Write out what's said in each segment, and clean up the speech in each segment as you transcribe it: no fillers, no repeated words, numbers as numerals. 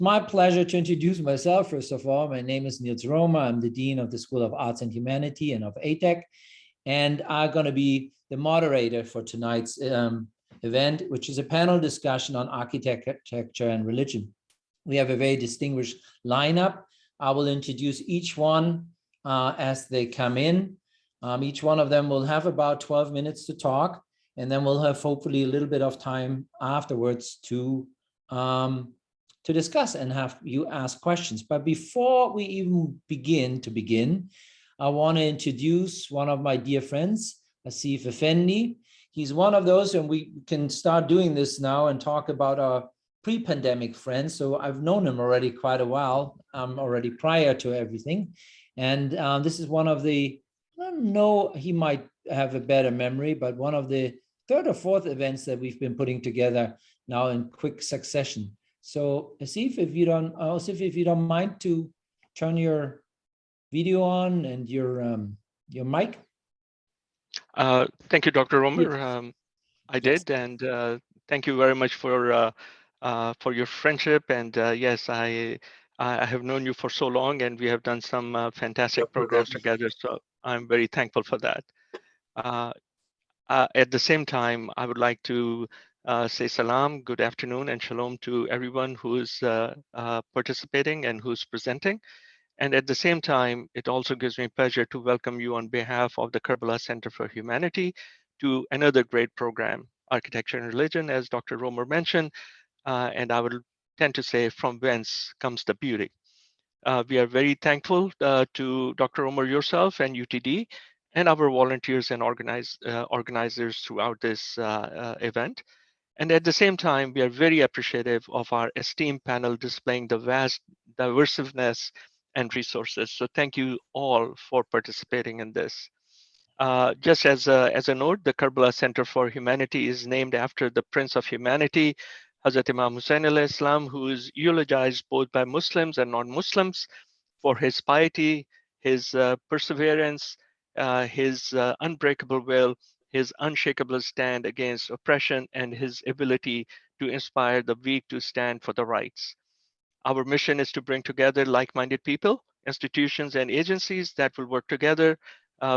My pleasure to introduce myself. First of all, my name is Nils Roemer. I'm the Dean of the School of Arts and Humanity and of ATEC, and I'm going to be the moderator for tonight's event, which is a panel discussion on architecture and religion. We have a very distinguished lineup. I will introduce each one as they come in. Each one of them will have about 12 minutes to talk, and then we'll have hopefully a little bit of time afterwards to discuss and have you ask questions. But before we even begin, I want to introduce one of my dear friends, Asif Effendi. He's one of those, and we can start doing this now and talk about our pre-pandemic friends. So I've known him already quite a while, already prior to everything. And this is one of the, I don't know, he might have a better memory, but one of the third or fourth events that we've been putting together now in quick succession. So Asif, if you don't mind to turn your video on and your mic. Thank you, Dr. Roemer. I did, and thank you very much for your friendship. And yes, I have known you for so long, and we have done some fantastic programs together. So I'm very thankful for that. At the same time, I would like to say salam, good afternoon, and shalom to everyone who is participating and who's presenting. And at the same time, it also gives me pleasure to welcome you on behalf of the Karbala Center for Humanity to another great program, Architecture and Religion, as Dr. Roemer mentioned. And I would tend to say, from whence comes the beauty. We are very thankful to Dr. Roemer, yourself, and UTD, and our volunteers and organizers throughout this event. And at the same time, we are very appreciative of our esteemed panel displaying the vast diversiveness and resources. So thank you all for participating in this. Just as a note, the Karbala Center for Humanity is named after the Prince of Humanity, Hazrat Imam Hussain al-Islam, who is eulogized both by Muslims and non-Muslims for his piety, his perseverance, his unbreakable will, his unshakable stand against oppression, and his ability to inspire the weak to stand for the rights. Our mission is to bring together like-minded people, institutions, and agencies that will work together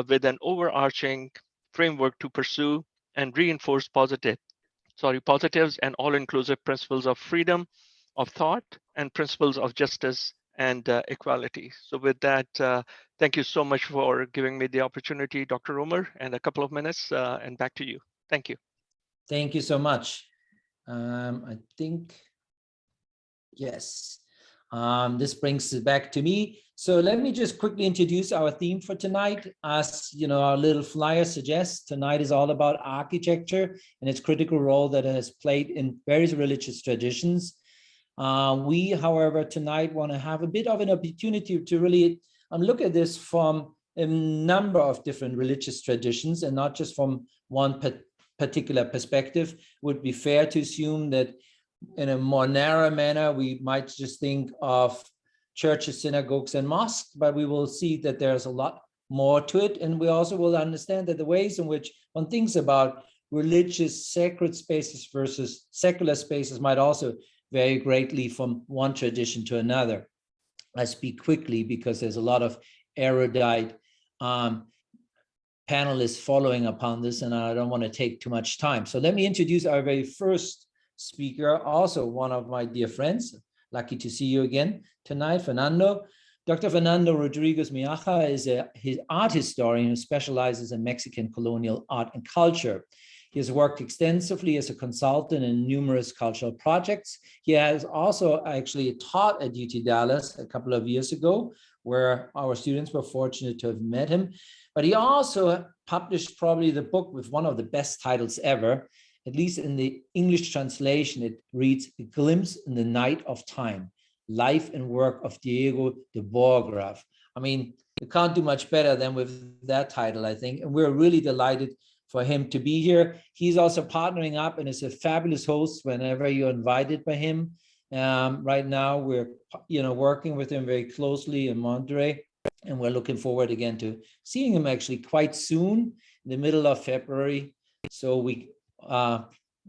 with an overarching framework to pursue and reinforce positives and all-inclusive principles of freedom of thought and principles of justice and equality. So with that, thank you so much for giving me the opportunity, Dr. Roemer, and a couple of minutes, and back to you. Thank you. Thank you so much. I think, yes, this brings it back to me. So let me just quickly introduce our theme for tonight. As you know, our little flyer suggests, tonight is all about architecture and its critical role that it has played in various religious traditions. We, however, tonight want to have a bit of an opportunity to really look at this from a number of different religious traditions and not just from one particular perspective. It would be fair to assume that in a more narrow manner, we might just think of churches, synagogues, and mosques, but we will see that there's a lot more to it. And we also will understand that the ways in which one thinks about religious sacred spaces versus secular spaces might also vary greatly from one tradition to another. I speak quickly because there's a lot of erudite panelists following upon this, and I don't want to take too much time. So let me introduce our very first speaker, also one of my dear friends. Lucky to see you again tonight, Fernando. Dr. Fernando Rodriguez Miaja is his art historian who specializes in Mexican colonial art and culture. He has worked extensively as a consultant in numerous cultural projects. He has also actually taught at UT Dallas a couple of years ago, where our students were fortunate to have met him. But he also published probably the book with one of the best titles ever, at least in the English translation. It reads A Glimpse in the Night of Time, Life and Work of Diego de Borgraf. I mean, you can't do much better than with that title, I think. And we're really delighted for him to be here. He's also partnering up and is a fabulous host whenever you're invited by him. Right now, we're working with him very closely in Monterey, and we're looking forward again to seeing him actually quite soon, in the middle of February. So we,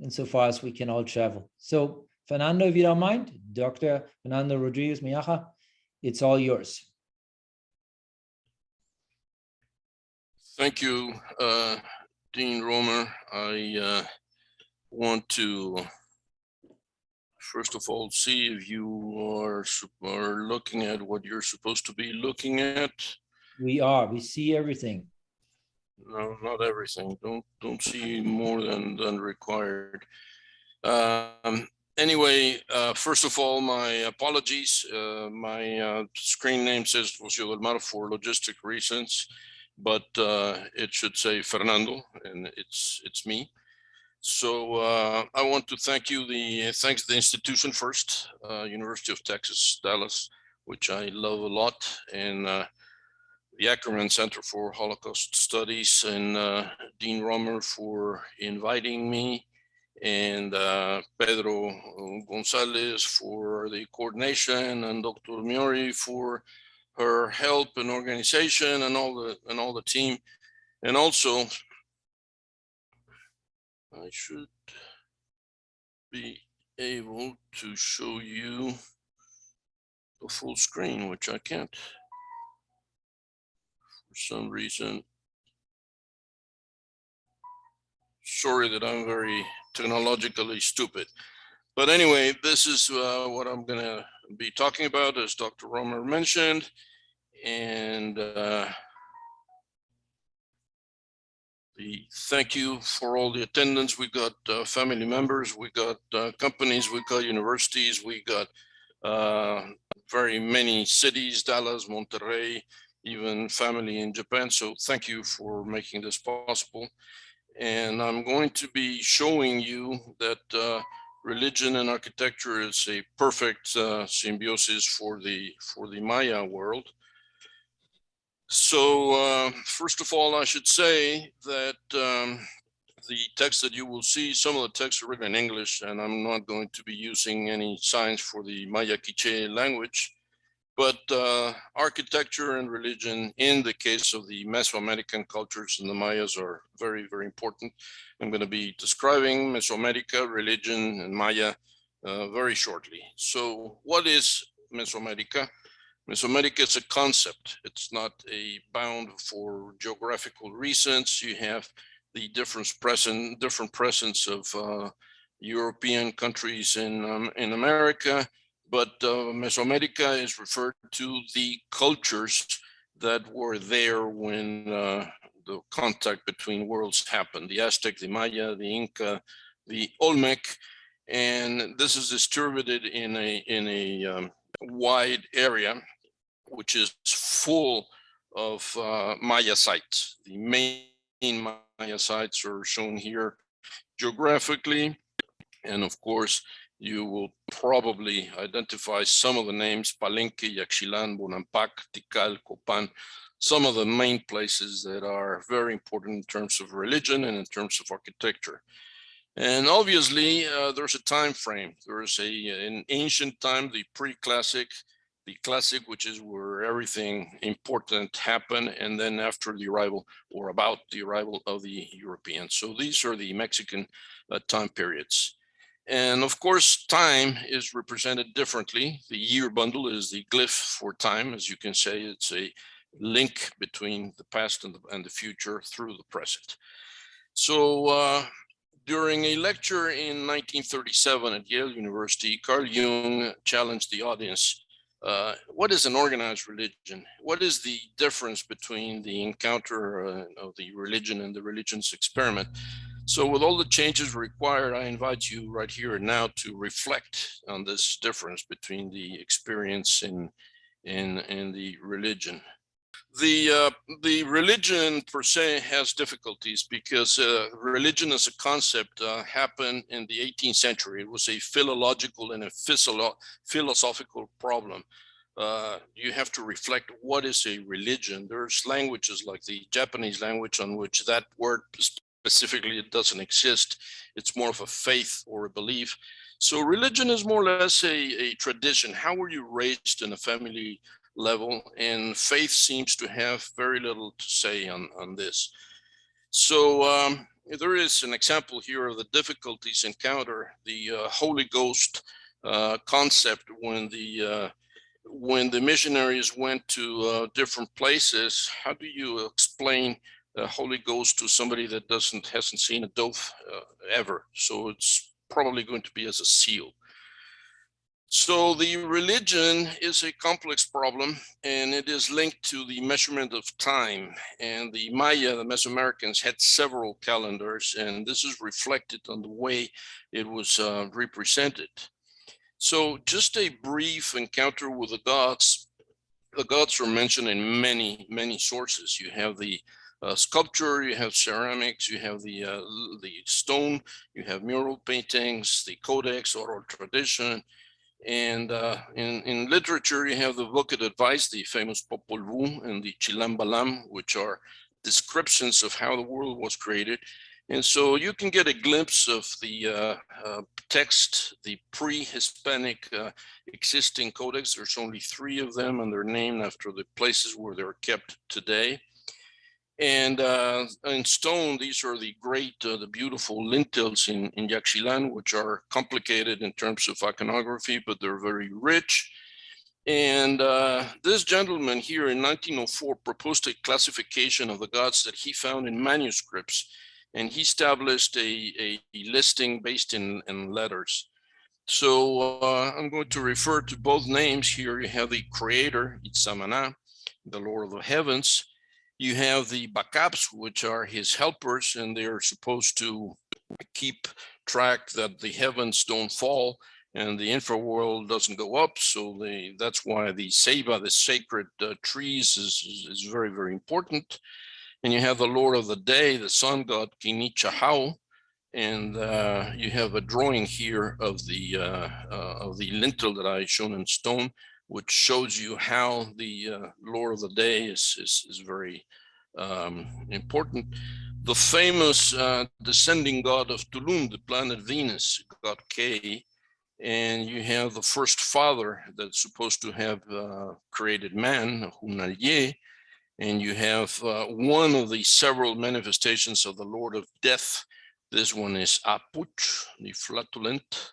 insofar as we can all travel. So Fernando, if you don't mind, Dr. Fernando Rodriguez Miaja, it's all yours. Thank you, Dean Roemer. I want to, first of all, see if you are looking at what you're supposed to be looking at. We are. We see everything. No, not everything. Don't see more than required. Anyway, first of all, my apologies. My screen name says Rocio del Mar for logistic reasons, but it should say Fernando, and it's me. So I want to thanks the institution first, University of Texas, Dallas, which I love a lot, and the Ackerman Center for Holocaust Studies, and Dean Roemer for inviting me, and Pedro Gonzalez for the coordination, and Dr. Miori for her help and organization, and all the team. And also, I should be able to show you the full screen, which I can't for some reason. Sorry that I'm very technologically stupid. But anyway, this is what I'm gonna be talking about, as Dr. Roemer mentioned. And thank you for all the attendance. We got family members, we got companies, we got universities, we got very many cities, Dallas, Monterrey, even family in Japan. So thank you for making this possible. And I'm going to be showing you that religion and architecture is a perfect symbiosis for the Maya world. So first of all, I should say that the text that you will see, some of the texts are written in English, and I'm not going to be using any signs for the Maya Quiche language. But architecture and religion, in the case of the Mesoamerican cultures and the Mayas, are very, very important. I'm going to be describing Mesoamerica, religion, and Maya very shortly. So what is Mesoamerica? Mesoamerica is a concept. It's not a bound for geographical reasons. You have the different presence of European countries in America. But Mesoamerica is referred to the cultures that were there when the contact between worlds happened: the Aztec, the Maya, the Inca, the Olmec, and this is distributed in a wide area, which is full of Maya sites. The main Maya sites are shown here geographically, and of course, you will probably identify some of the names: Palenque, Yaxchilán, Bonampak, Tikal, Copan, some of the main places that are very important in terms of religion and in terms of architecture. And obviously, there's a time frame. There's an ancient time, the pre-classic, the classic, which is where everything important happened, and then after the arrival or about the arrival of the Europeans. So these are the Mexican time periods. And of course, time is represented differently. The year bundle is the glyph for time. As you can say, it's a link between the past and the future through the present. So during a lecture in 1937 at Yale University, Carl Jung challenged the audience. What is an organized religion? What is the difference between the encounter of the religion and the religion's experiment? So with all the changes required, I invite you right here and now to reflect on this difference between the experience and the religion. The religion per se has difficulties because religion as a concept happened in the 18th century. It was a philological and a philosophical problem. You have to reflect, what is a religion? There's languages like the Japanese language on which that word specifically, it doesn't exist. It's more of a faith or a belief. So religion is more or less a tradition. How were you raised in a family level? And faith seems to have very little to say on this. So there is an example here of the difficulties encountered, the Holy Ghost concept when the missionaries went to different places. How do you explain the Holy Ghost to somebody that hasn't seen a dove ever? So it's probably going to be as a seal. So the religion is a complex problem, and it is linked to the measurement of time. And the Maya, the Mesoamericans, had several calendars, and this is reflected on the way it was represented. So just a brief encounter with the gods. The gods are mentioned in many, many sources. You have the sculpture, you have ceramics, you have the stone, you have mural paintings, the codex, oral tradition. And in literature, you have the Vocat Advice, the famous Popol Vuh, and the Chilam Balam, which are descriptions of how the world was created. And so you can get a glimpse of the text, the pre-Hispanic existing codex. There's only 3 of them, and they're named after the places where they're kept today. And in stone, these are the great, the beautiful lintels in Yaxchilan, which are complicated in terms of iconography, but they're very rich. And this gentleman here in 1904 proposed a classification of the gods that he found in manuscripts, and he established a listing based in letters. So I'm going to refer to both names here. You have the creator, Itzamana, the Lord of the heavens. You have the Bakaps, which are his helpers, and they are supposed to keep track that the heavens don't fall and the infraworld doesn't go up. So that's why the Seiba, the sacred trees, is very, very important. And you have the Lord of the Day, the sun god, Kinichahau, and you have a drawing here of the lintel that I shown in stone, which shows you how the Lord of the Day is very important. The famous descending god of Tulum, the planet Venus, god K, and you have the first father that's supposed to have created man, Hunalye, and you have one of the several manifestations of the Lord of Death. This one is Apuch, the flatulent.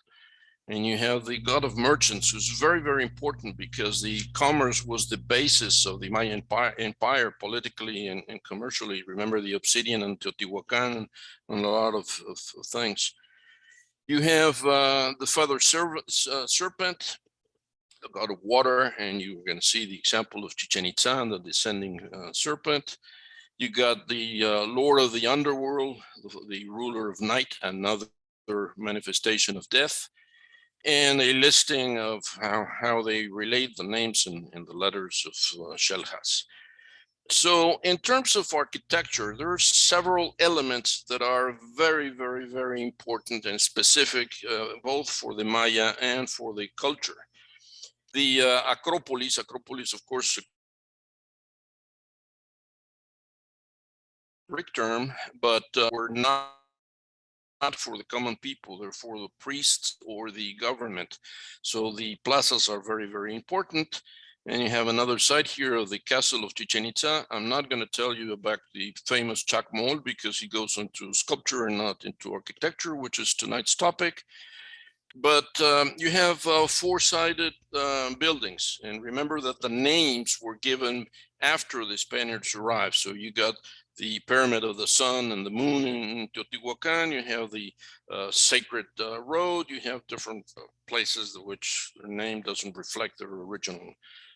And you have the god of merchants, who's very, very important because the commerce was the basis of the Maya empire politically and commercially. Remember the obsidian and Teotihuacan and a lot of things. You have the feather serpent, the god of water, and you're going to see the example of Chichen Itza, the descending serpent. You got the Lord of the underworld, the ruler of night, another manifestation of death, and a listing of how they relate the names in the letters of Shelhas. So in terms of architecture, there are several elements that are very, very, very important and specific, both for the Maya and for the culture. The Acropolis, of course, Greek term, but were not for the common people, they're for the priests or the government. So the plazas are very, very important. And you have another side here of the castle of Chichen Itza. I'm not going to tell you about the famous Chacmol because he goes into sculpture and not into architecture, which is tonight's topic. But you have 4-sided buildings. And remember that the names were given after the Spaniards arrived. So you got the Pyramid of the Sun and the Moon in Teotihuacan. You have the Sacred Road. You have different places which their name doesn't reflect their original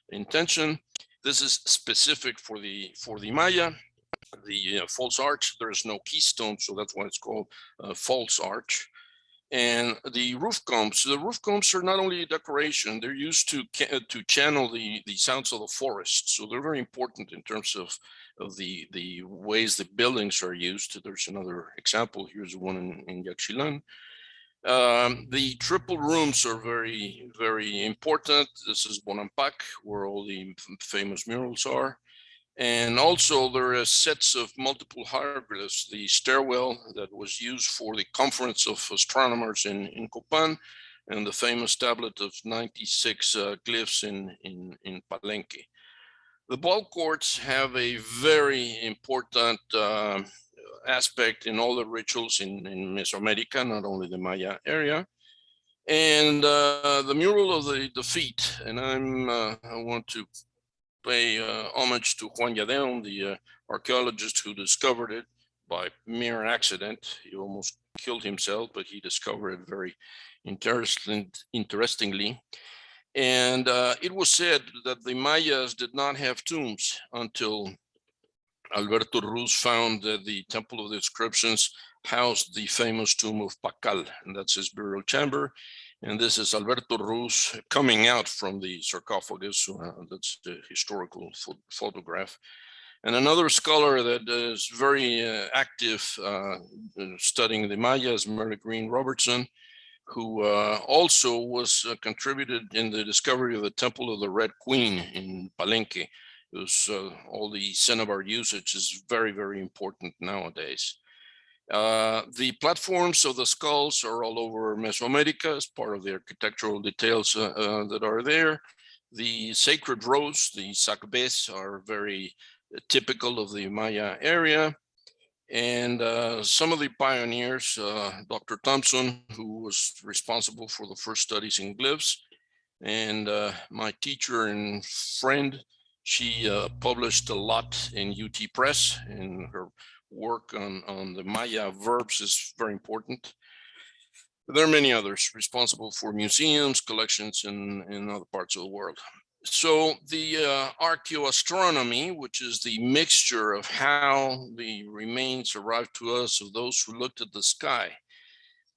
intention. This is specific for the Maya. The false arch, there's no keystone, so that's why it's called false arch. And the roof combs are not only a decoration, they're used to channel the sounds of the forest. So they're very important in terms of the ways the buildings are used. There's another example. Here's one in Yaxchilan. The triple rooms are very, very important. This is Bonampak, where all the famous murals are. And also there are sets of multiple hieroglyphs, the stairwell that was used for the conference of astronomers in Copan, and the famous tablet of 96 glyphs in Palenque. The ball courts have a very important aspect in all the rituals in Mesoamerica, not only the Maya area. And the mural of the feet, and I want to pay homage to Juan Yadeon, the archaeologist who discovered it by mere accident. He almost killed himself, but he discovered it very interestingly. And it was said that the Mayas did not have tombs until Alberto Ruz found that the Temple of the Inscriptions housed the famous tomb of Pacal, and that's his burial chamber. And this is Alberto Ruz coming out from the sarcophagus. That's the historical photograph. And another scholar that is very active studying the Mayas, Mary Green Robertson, who also was contributed in the discovery of the Temple of the Red Queen in Palenque. It was, all the cinnabar usage is very, very important nowadays. The platforms of the skulls are all over Mesoamerica as part of the architectural details that are there. The sacred rows, the sacbes, are very typical of the Maya area. And some of the pioneers, Dr. Thompson, who was responsible for the first studies in glyphs, and my teacher and friend, she published a lot in UT Press, and her work on the Maya verbs is very important. There are many others responsible for museums, collections in other parts of the world. So the archaeoastronomy, which is the mixture of how the remains arrived to us of those who looked at the sky.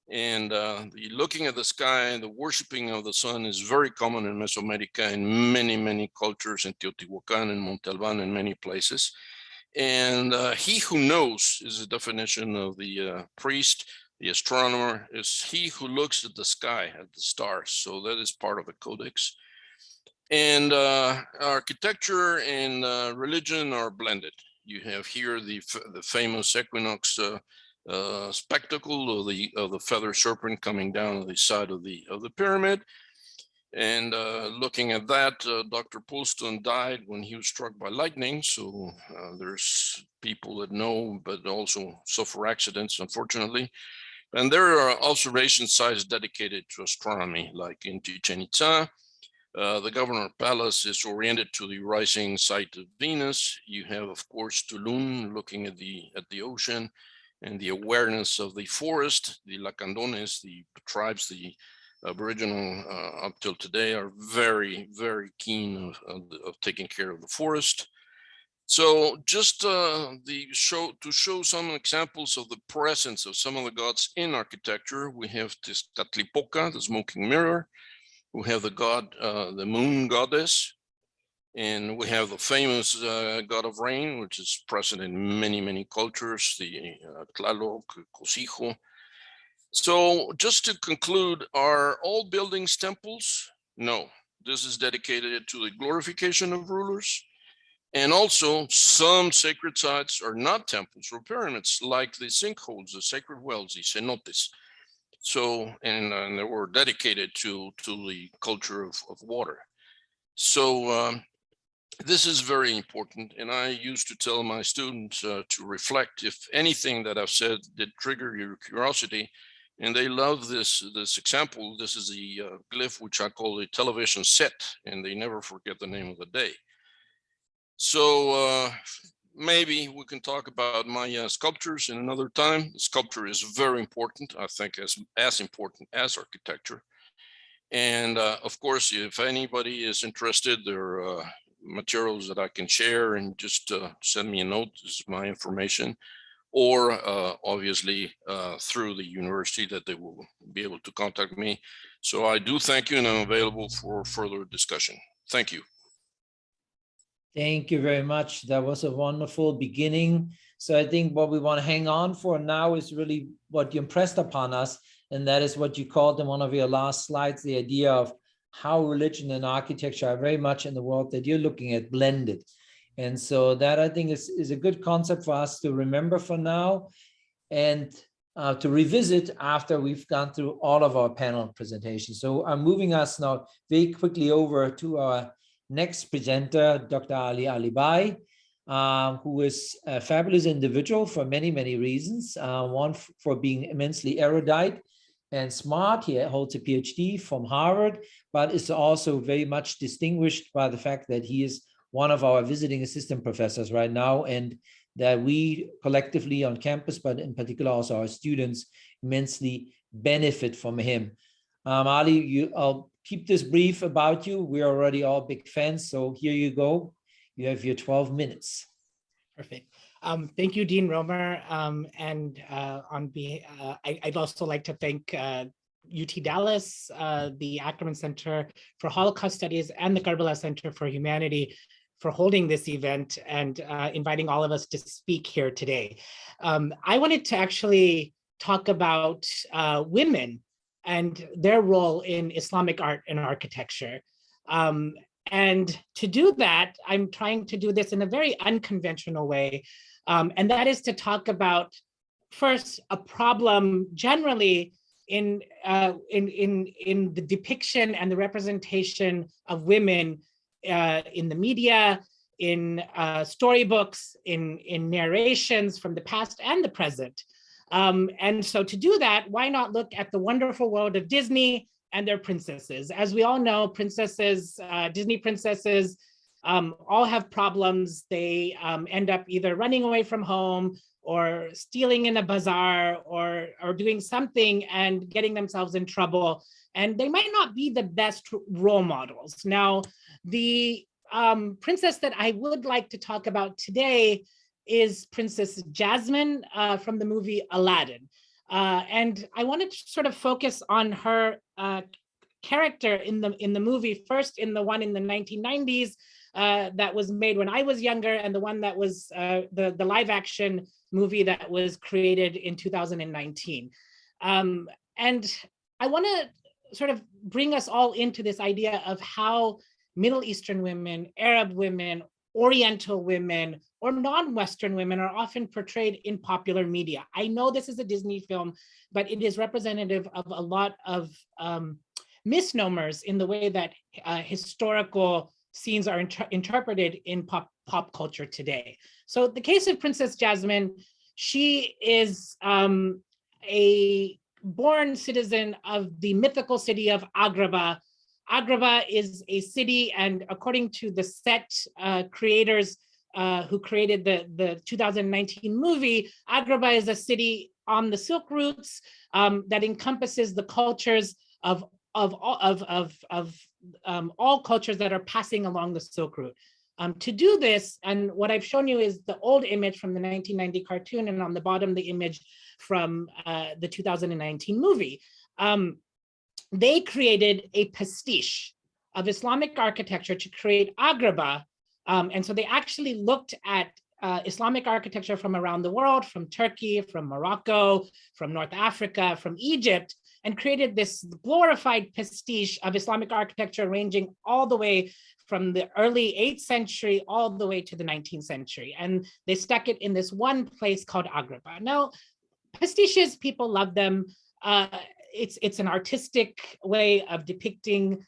And the looking at the sky and the worshiping of the sun is very common in Mesoamerica in many, many cultures, in Teotihuacan and Monte Alban and many places. And he who knows is the definition of the priest. The astronomer is he who looks at the sky, at the stars. So that is part of the codex. And architecture and religion are blended. You have here the famous equinox spectacle of the feather serpent coming down the side of the pyramid. And looking at that, Dr. Poulston died when he was struck by lightning. So there's people that know, but also suffer accidents, unfortunately. And there are observation sites dedicated to astronomy, like in Chichen Itza. The Governor Palace is oriented to the rising site of Venus. You have, of course, Tulum looking at the ocean and the awareness of the forest. The Lacandones, the tribes, the Aboriginal up till today are very, very keen of taking care of the forest. So just to show some examples of the presence of some of the gods in architecture, we have Tezcatlipoca, the smoking mirror. We have the god, the moon goddess, and we have the famous god of rain, which is present in many, many cultures, the Tlaloc, Cosijo. So just to conclude, are all buildings temples? No, this is dedicated to the glorification of rulers. And also some sacred sites are not temples or pyramids, like the sinkholes, the sacred wells, the cenotes. So, and they were dedicated to the culture of water. So this is very important. And I used to tell my students to reflect if anything that I've said did trigger your curiosity. And they love this example. This is the glyph, which I call the television set, and they never forget the name of the day. So maybe we can talk about Maya sculptures in another time. The sculpture is very important, I think, as important as architecture. And of course, if anybody is interested, there are materials that I can share, and just send me a note. This is my information. Or obviously through the university that they will be able to contact me. So I do thank you, and I'm available for further discussion. Thank you. Thank you very much. That was a wonderful beginning. So I think what we want to hang on for now is really what you impressed upon us, and that is what you called in one of your last slides, the idea of how religion and architecture are very much in the world that you're looking at blended. And so that, I think, is a good concept for us to remember for now, and to revisit after we've gone through all of our panel presentations. So I'm moving us now very quickly over to our next presenter, Dr. Ali Alibai. who is a fabulous individual for many, many reasons. One, for being immensely erudite and smart. He holds a PhD from Harvard, but is also very much distinguished by the fact that he is one of our visiting assistant professors right now, and that we collectively on campus, but in particular also our students, immensely benefit from him. Ali, I'll keep this brief about you. We're already all big fans, so here you go. You have your 12 minutes. Perfect. Thank you, Dean Roemer. I'd also like to thank UT Dallas, the Ackerman Center for Holocaust Studies, and the Karbala Center for Humanity for holding this event and inviting all of us to speak here today. I wanted to actually talk about women and their role in Islamic art and architecture. And to do that, I'm trying to do this in a very unconventional way. And that is to talk about, first, a problem generally in the depiction and the representation of women in the media, in storybooks, in narrations from the past and the present. And so to do that, why not look at the wonderful world of Disney and their princesses? As we all know, princesses, Disney princesses, all have problems. They end up either running away from home or stealing in a bazaar or doing something and getting themselves in trouble. And they might not be the best role models. Now, the princess that I would like to talk about today is Princess Jasmine from the movie Aladdin. And I wanted to sort of focus on her character in the movie, first in the one in the 1990s that was made when I was younger, and the one that was the live action movie that was created in 2019. And I want to sort of bring us all into this idea of how Middle Eastern women, Arab women, Oriental women, or non-Western women are often portrayed in popular media. I know this is a Disney film, but it is representative of a lot of misnomers in the way that historical scenes are interpreted in pop culture today. So the case of Princess Jasmine, she is a born citizen of the mythical city of Agrabah. Agrabah is a city, and according to the set creators who created the 2019 movie, Agrabah is a city on the Silk routes that encompasses the cultures of all cultures that are passing along the Silk Route. To do this, and what I've shown you is the old image from the 1990 cartoon, and on the bottom, the image from the 2019 movie. They created a pastiche of Islamic architecture to create Agrabah. And so they actually looked at Islamic architecture from around the world, from Turkey, from Morocco, from North Africa, from Egypt, and created this glorified pastiche of Islamic architecture ranging all the way from the early 8th century all the way to the 19th century. And they stuck it in this one place called Agrabah. Now, pastiches, people love them. It's an artistic way of depicting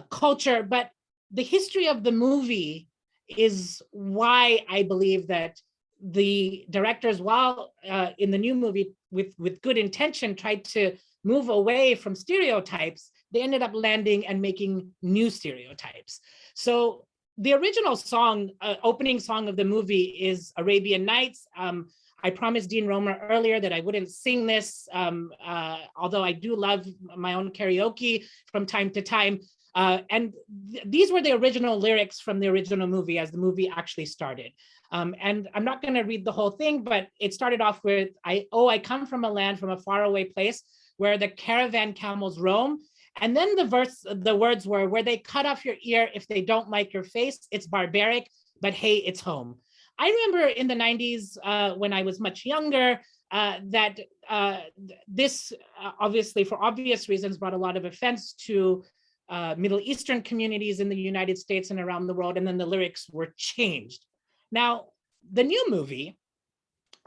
culture, but the history of the movie is why I believe that the directors, while in the new movie with good intention, tried to move away from stereotypes, they ended up landing and making new stereotypes. So the original song, opening song of the movie is Arabian Nights. I promised Dean Roemer earlier that I wouldn't sing this, although I do love my own karaoke from time to time. And these were the original lyrics from the original movie as the movie actually started. And I'm not going to read the whole thing, but it started off with, I come from a land from a faraway place where the caravan camels roam. And then the words were, where they cut off your ear if they don't like your face. It's barbaric, but hey, it's home. I remember in the 90s when I was much younger, that this obviously for obvious reasons brought a lot of offense to Middle Eastern communities in the United States and around the world, and then the lyrics were changed. Now, the new movie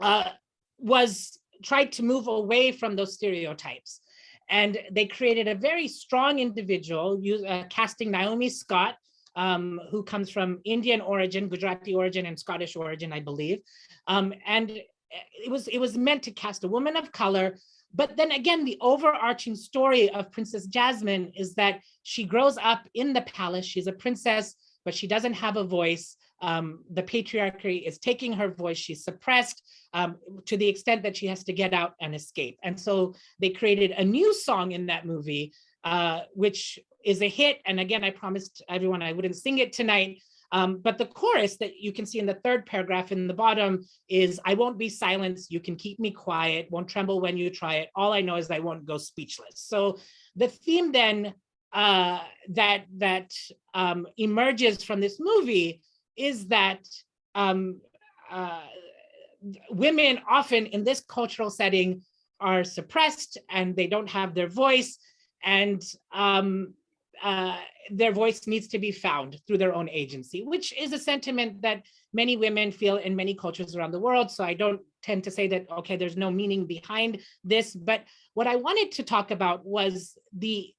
tried to move away from those stereotypes, and they created a very strong individual, casting Naomi Scott, who comes from Indian origin, Gujarati origin, and Scottish origin, I believe. And it was meant to cast a woman of color. But then again, the overarching story of Princess Jasmine is that she grows up in the palace. She's a princess, but she doesn't have a voice. The patriarchy is taking her voice. She's suppressed to the extent that she has to get out and escape. And so they created a new song in that movie, which is a hit. And again, I promised everyone I wouldn't sing it tonight. But the chorus that you can see in the third paragraph in the bottom is, I won't be silenced, you can keep me quiet, won't tremble when you try it. All I know is I won't go speechless. So the theme then that emerges from this movie is that women often in this cultural setting are suppressed and they don't have their voice, and their voice needs to be found through their own agency, which is a sentiment that many women feel in many cultures around the world. So I don't tend to say that, okay, there's no meaning behind this. But what I wanted to talk about was I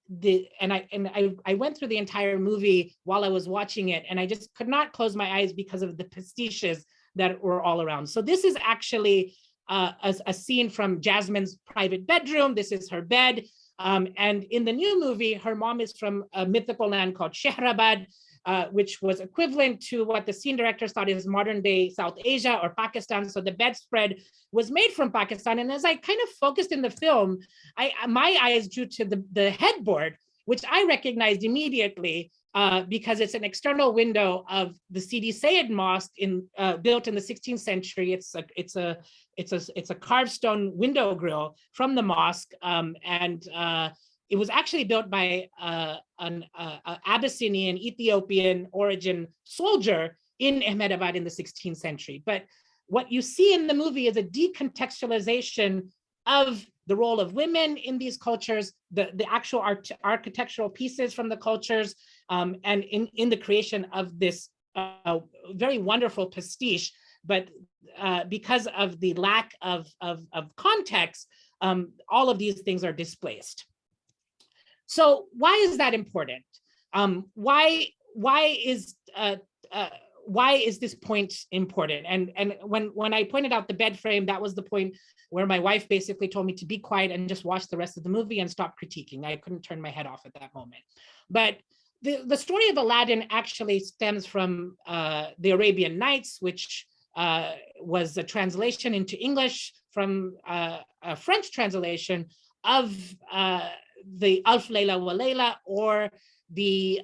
went through the entire movie while I was watching it, and I just could not close my eyes because of the pastiches that were all around. So this is actually a scene from Jasmine's private bedroom. This is her bed. And in the new movie, her mom is from a mythical land called Shehrabad, which was equivalent to what the scene directors thought is modern day South Asia or Pakistan. So the bedspread was made from Pakistan. And as I kind of focused in the film, my eyes drew to the headboard, which I recognized immediately because it's an external window of the Sidi Sayed Mosque built in the 16th century. It's a carved stone window grill from the mosque, and it was actually built by an Abyssinian Ethiopian origin soldier in Ahmedabad in the 16th century. But what you see in the movie is a decontextualization of the role of women in these cultures, the actual architectural pieces from the cultures, and in the creation of this very wonderful pastiche. But because of the lack of context, all of these things are displaced. So why is that important? Why is this point important? And when I pointed out the bed frame, that was the point where my wife basically told me to be quiet and just watch the rest of the movie and stop critiquing. I couldn't turn my head off at that moment. But the story of Aladdin actually stems from the Arabian Nights, which was a translation into English from a French translation of the Alf Layla wa Layla, or the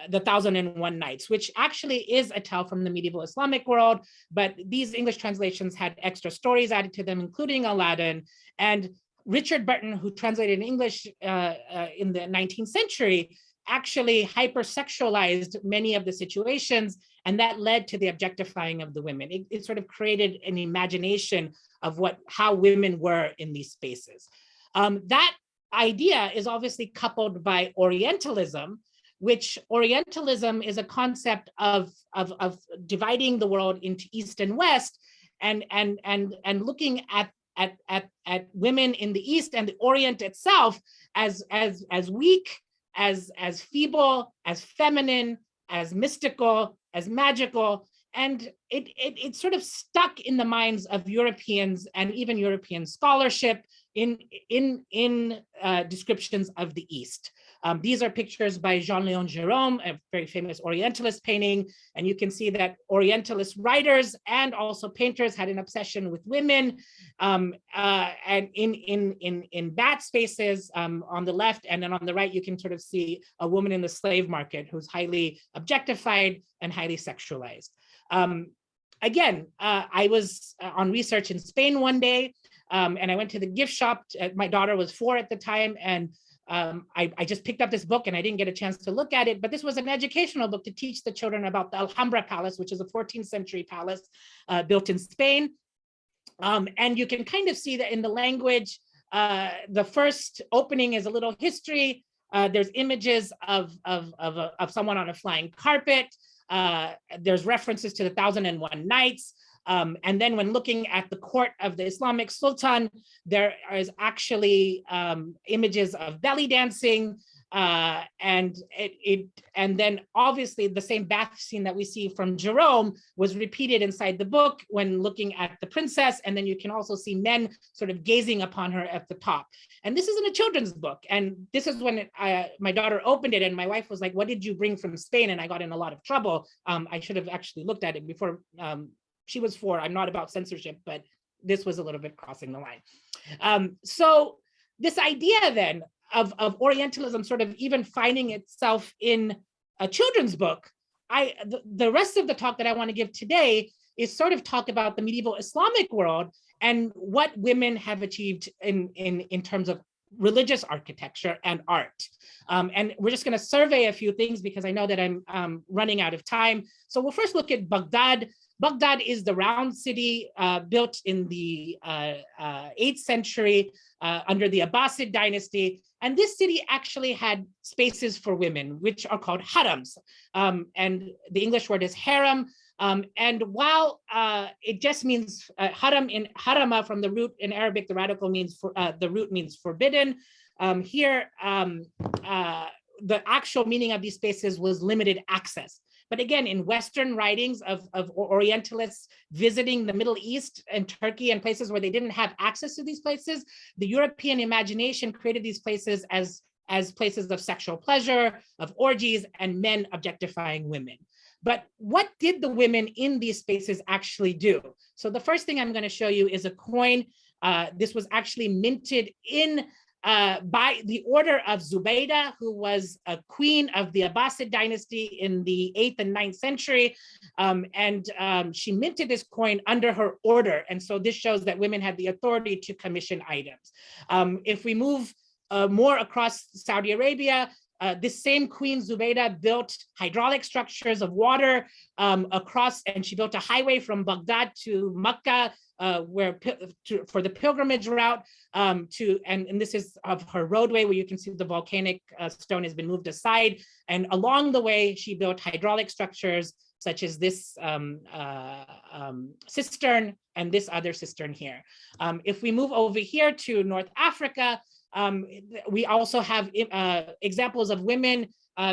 1001 Nights, which actually is a tale from the medieval Islamic world, but these English translations had extra stories added to them, including Aladdin. And Richard Burton, who translated in English in the 19th century, actually hypersexualized many of the situations, and that led to the objectifying of the women. It sort of created an imagination of how women were in these spaces. That idea is obviously coupled by Orientalism, which Orientalism is a concept of dividing the world into East and West, and looking at women in the East and the Orient itself as weak, as feeble, as feminine, as mystical, as magical. And it sort of stuck in the minds of Europeans and even European scholarship in descriptions of the East. These are pictures by Jean-Léon Gérôme, a very famous Orientalist painting. And you can see that Orientalist writers and also painters had an obsession with women, and in bat spaces on the left, and then on the right, you can sort of see a woman in the slave market who's highly objectified and highly sexualized. Again, I was on research in Spain one day, and I went to the gift shop. My daughter was 4 at the time, and I just picked up this book and I didn't get a chance to look at it, but this was an educational book to teach the children about the Alhambra Palace, which is a 14th century palace built in Spain. And you can kind of see that in the language, the first opening is a little history. There's images of someone on a flying carpet. There's references to the 1001 Nights. And then when looking at the court of the Islamic Sultan, there is actually images of belly dancing. and then obviously the same bath scene that we see from Jerome was repeated inside the book when looking at the princess, and then you can also see men sort of gazing upon her at the top. And this is in a children's book, and this is when my daughter opened it, and my wife was like, "What did you bring from Spain?" And I got in a lot of trouble. I should have actually looked at it before. She was 4. I'm not about censorship, but this was a little bit crossing the line. So this idea then of Orientalism sort of even finding itself in a children's book, the rest of the talk that I want to give today is sort of talk about the medieval Islamic world and what women have achieved in terms of religious architecture and art. And we're just going to survey a few things because I know that I'm running out of time. So we'll first look at Baghdad. Baghdad is the round city built in the 8th century under the Abbasid dynasty. And this city actually had spaces for women, which are called harams. And the English word is harem. And while it just means haram in harama from the root in Arabic, the radical means the root means forbidden. Here, the actual meaning of these spaces was limited access. But again, in Western writings of Orientalists visiting the Middle East and Turkey and places where they didn't have access to these places, the European imagination created these places as places of sexual pleasure, of orgies, and men objectifying women. But what did the women in these spaces actually do? So the first thing I'm going to show you is a coin. This was actually minted in by the order of Zubaydah, who was a queen of the Abbasid dynasty in the 8th and 9th century. She minted this coin under her order. And so this shows that women had the authority to commission items. If we move more across Saudi Arabia, this same Queen Zubaydah built hydraulic structures of water across, and she built a highway from Baghdad to Mecca, for the pilgrimage route and this is of her roadway where you can see the volcanic stone has been moved aside. And along the way, she built hydraulic structures such as this cistern and this other cistern here. If we move over here to North Africa, we also have examples of women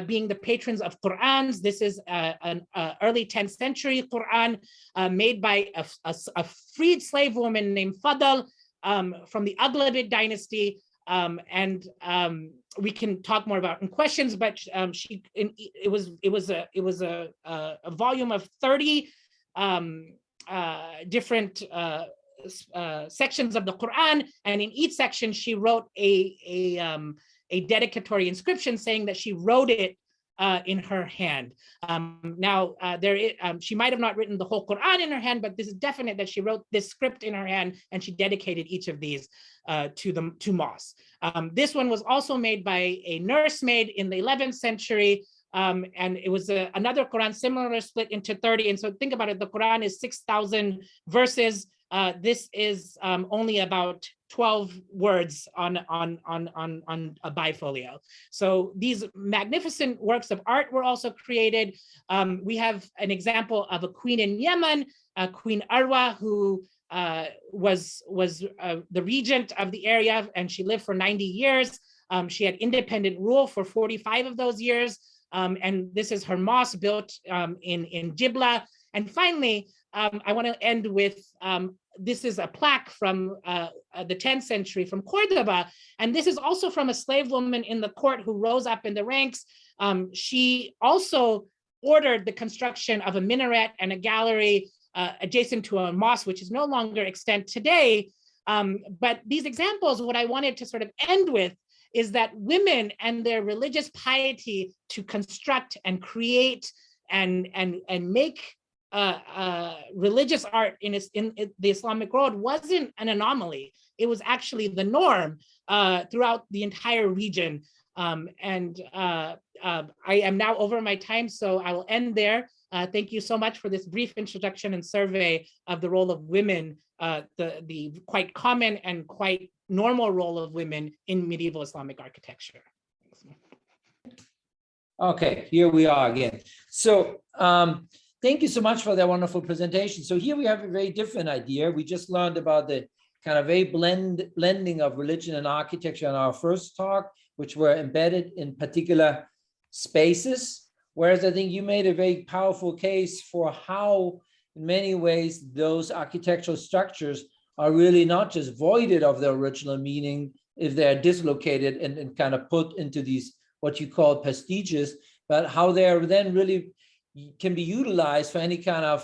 being the patrons of Qur'ans. This is an early 10th century Qur'an made by a freed slave woman named Fadl from the Aghlabid dynasty. We can talk more about in questions, but it was a volume of 30 different sections of the Quran, and in each section she wrote a dedicatory inscription saying that she wrote it in her hand. She might have not written the whole Quran in her hand, but this is definite that she wrote this script in her hand and she dedicated each of these to mosques. This one was also made by a nursemaid in the 11th century. And it was another Quran similar, split into 30. And so think about it, the Quran is 6,000 verses. This is only about 12 words on a bifolio. So these magnificent works of art were also created. We have an example of a queen in Yemen, Queen Arwa, who was the regent of the area, and she lived for 90 years. She had independent rule for 45 of those years. And this is her mosque built in Jibla. And finally, I want to end with, this is a plaque from the 10th century from Cordoba. And this is also from a slave woman in the court who rose up in the ranks. She also ordered the construction of a minaret and a gallery adjacent to a mosque, which is no longer extant today. But these examples, what I wanted to sort of end with is that women and their religious piety to construct and create and make religious art in the Islamic world wasn't an anomaly. It was actually the norm throughout the entire region. I am now over my time, so I will end there. Thank you so much for this brief introduction and survey of the role of women, the quite common and quite normal role of women in medieval Islamic architecture. Okay, here we are again. So thank you so much for that wonderful presentation. So here we have a very different idea. We just learned about the kind of a blending of religion and architecture in our first talk. which were embedded in particular spaces. Whereas I think you made a very powerful case for how, in many ways, those architectural structures are really not just voided of their original meaning if they're dislocated and kind of put into these, what you call pastiches, but how they're then really can be utilized for any kind of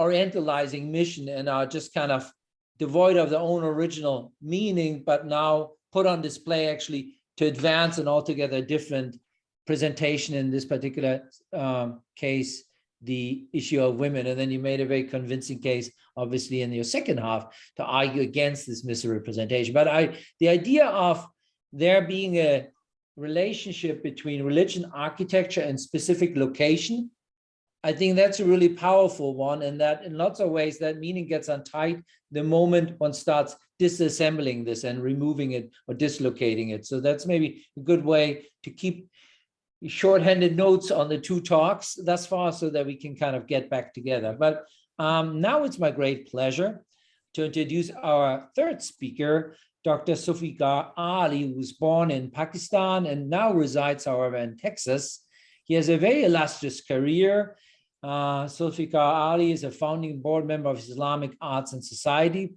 orientalizing mission and are just kind of devoid of their own original meaning, but now put on display actually to advance an altogether different presentation, in this particular case, the issue of women. And then you made a very convincing case, obviously, in your second half to argue against this misrepresentation. But the idea of there being a relationship between religion, architecture, and specific location, I think that's a really powerful one, and that in lots of ways that meaning gets untied the moment one starts disassembling this and removing it or dislocating it. So that's maybe a good way to keep shorthanded notes on the two talks thus far so that we can kind of get back together. But now it's my great pleasure to introduce our third speaker, Dr. Zufiqar Ali, who was born in Pakistan and now resides, however, in Texas. He has a very illustrious career. Zulfiqar Ali is a founding board member of Islamic Arts Society,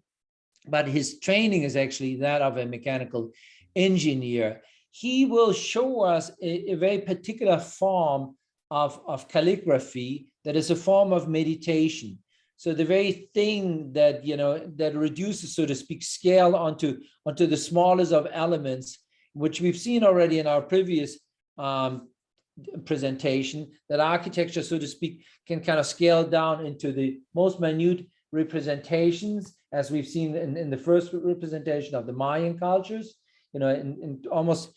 but his training is actually that of a mechanical engineer. He will show us a very particular form of calligraphy that is a form of meditation. So the very thing that, that reduces, so to speak, scale onto the smallest of elements, which we've seen already in our previous presentation, that architecture, so to speak, can kind of scale down into the most minute representations, as we've seen in the first representation of the Mayan cultures, in almost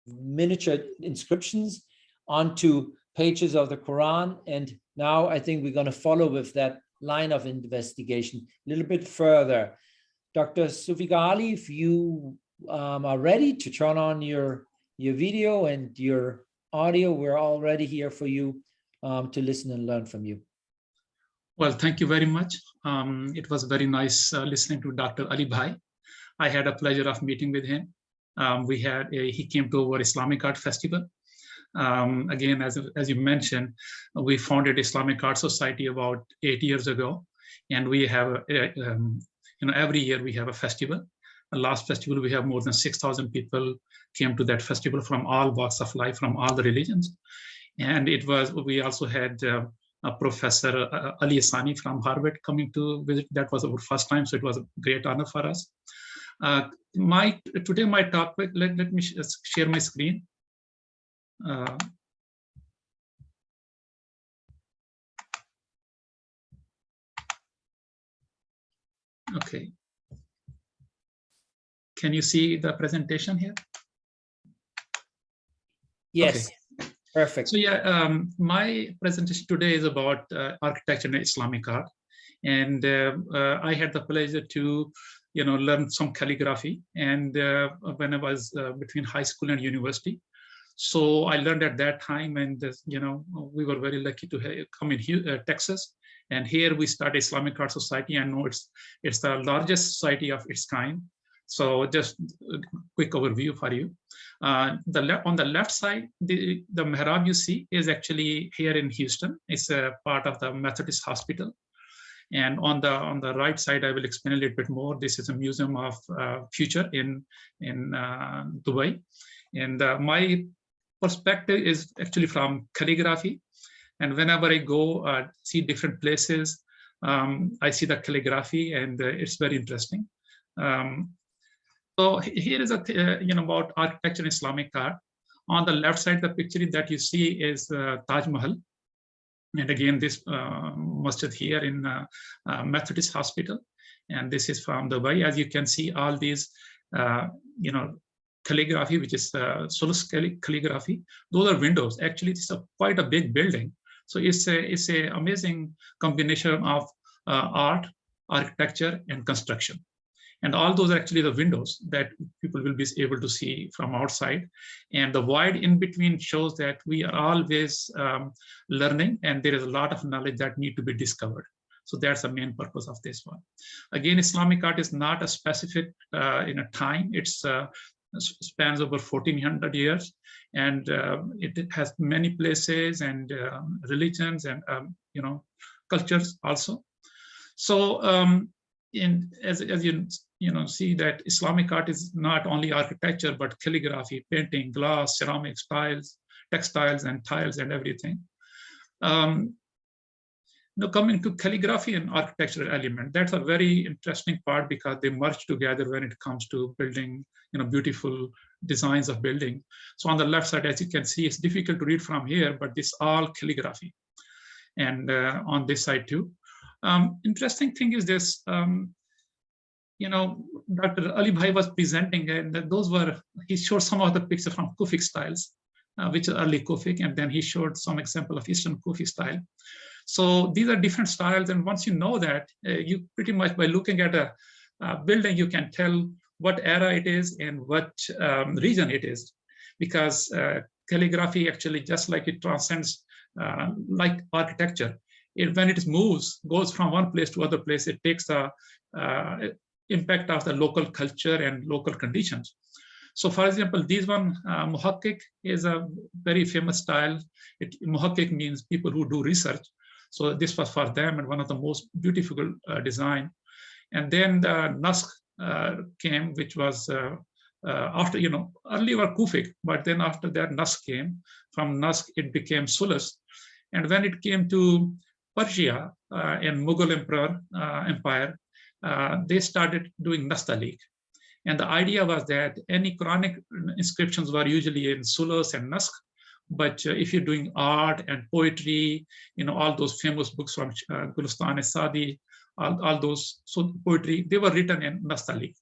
miniature inscriptions onto pages of the Quran. And now I think we're going to follow with that line of investigation a little bit further. Dr. Zufiqar Ali, if you are ready to turn on your video and your audio, we're already here for you to listen and learn from you. Well, thank you very much. It was very nice listening to Dr. Ali Bhai. I had a pleasure of meeting with him. He came to our Islamic Art Festival. Again, as you mentioned, we founded Islamic Arts Society about 8 years ago, and we have every year we have a festival. The last festival, we have more than 6,000 people came to that festival from all walks of life, from all the religions. And we also had a Professor Ali Asani from Harvard coming to visit. That was our first time, so it was a great honor for us. Today my talk, let me share my screen. Okay. Can you see the presentation here? Yes, okay. Perfect. So yeah, my presentation today is about architecture and Islamic art. And I had the pleasure to learn some calligraphy, and when I was between high school and university. So I learned at that time, and we were very lucky to come in Texas, and here we started Islamic Arts Society. I know it's the largest society of its kind. So just a quick overview for you. On the left side, the mihrab you see is actually here in Houston. It's a part of the Methodist Hospital. And on the right side, I will explain a little bit more. This is a museum of future in Dubai. And my perspective is actually from calligraphy. And whenever I go see different places, I see the calligraphy, and it's very interesting. So here is about architecture and Islamic art. On the left side, the picture that you see is Taj Mahal. And again, this masjid here in Methodist Hospital. And this is from Dubai. As you can see, all these, calligraphy, which is Sulus calligraphy. Those are windows. Actually, it's quite a big building. So it's a amazing combination of art, architecture, and construction. And all those are actually the windows that people will be able to see from outside. And the void in between shows that we are always learning, and there is a lot of knowledge that need to be discovered. So that's the main purpose of this one. Again, Islamic art is not a specific in a time. It's spans over 1400 years, and it has many places and religions and cultures also. So as you see that Islamic art is not only architecture but calligraphy, painting, glass, ceramics, tiles, textiles, and tiles and everything. Now coming to calligraphy and architectural element, that's a very interesting part because they merge together when it comes to building, beautiful designs of building. So on the left side, as you can see, it's difficult to read from here, but this all calligraphy. And on this side too. Interesting thing is this, Dr. Ali Bhai was presenting, and he showed some of the pictures from Kufic styles, which is early Kufic, and then he showed some example of Eastern Kufi style. So these are different styles, and once you know that, you pretty much by looking at a building, you can tell what era it is and what region it is, because calligraphy actually, just like it transcends like architecture, when it goes from one place to other place, it takes the impact of the local culture and local conditions. So for example, this one, Muhakkik, is a very famous style. Muhakkik means people who do research. So this was for them and one of the most beautiful design. And then the Naskh came, which was after, earlier were Kufic, but then after that Naskh came. From Naskh, it became Sulus. And when it came to Persia and Mughal Empire, they started doing Nastaliq. And the idea was that any Quranic inscriptions were usually in Sulus and Naskh, but if you're doing art and poetry, all those famous books from Gulistan-e-Sadi, all those poetry, they were written in Nastaliq.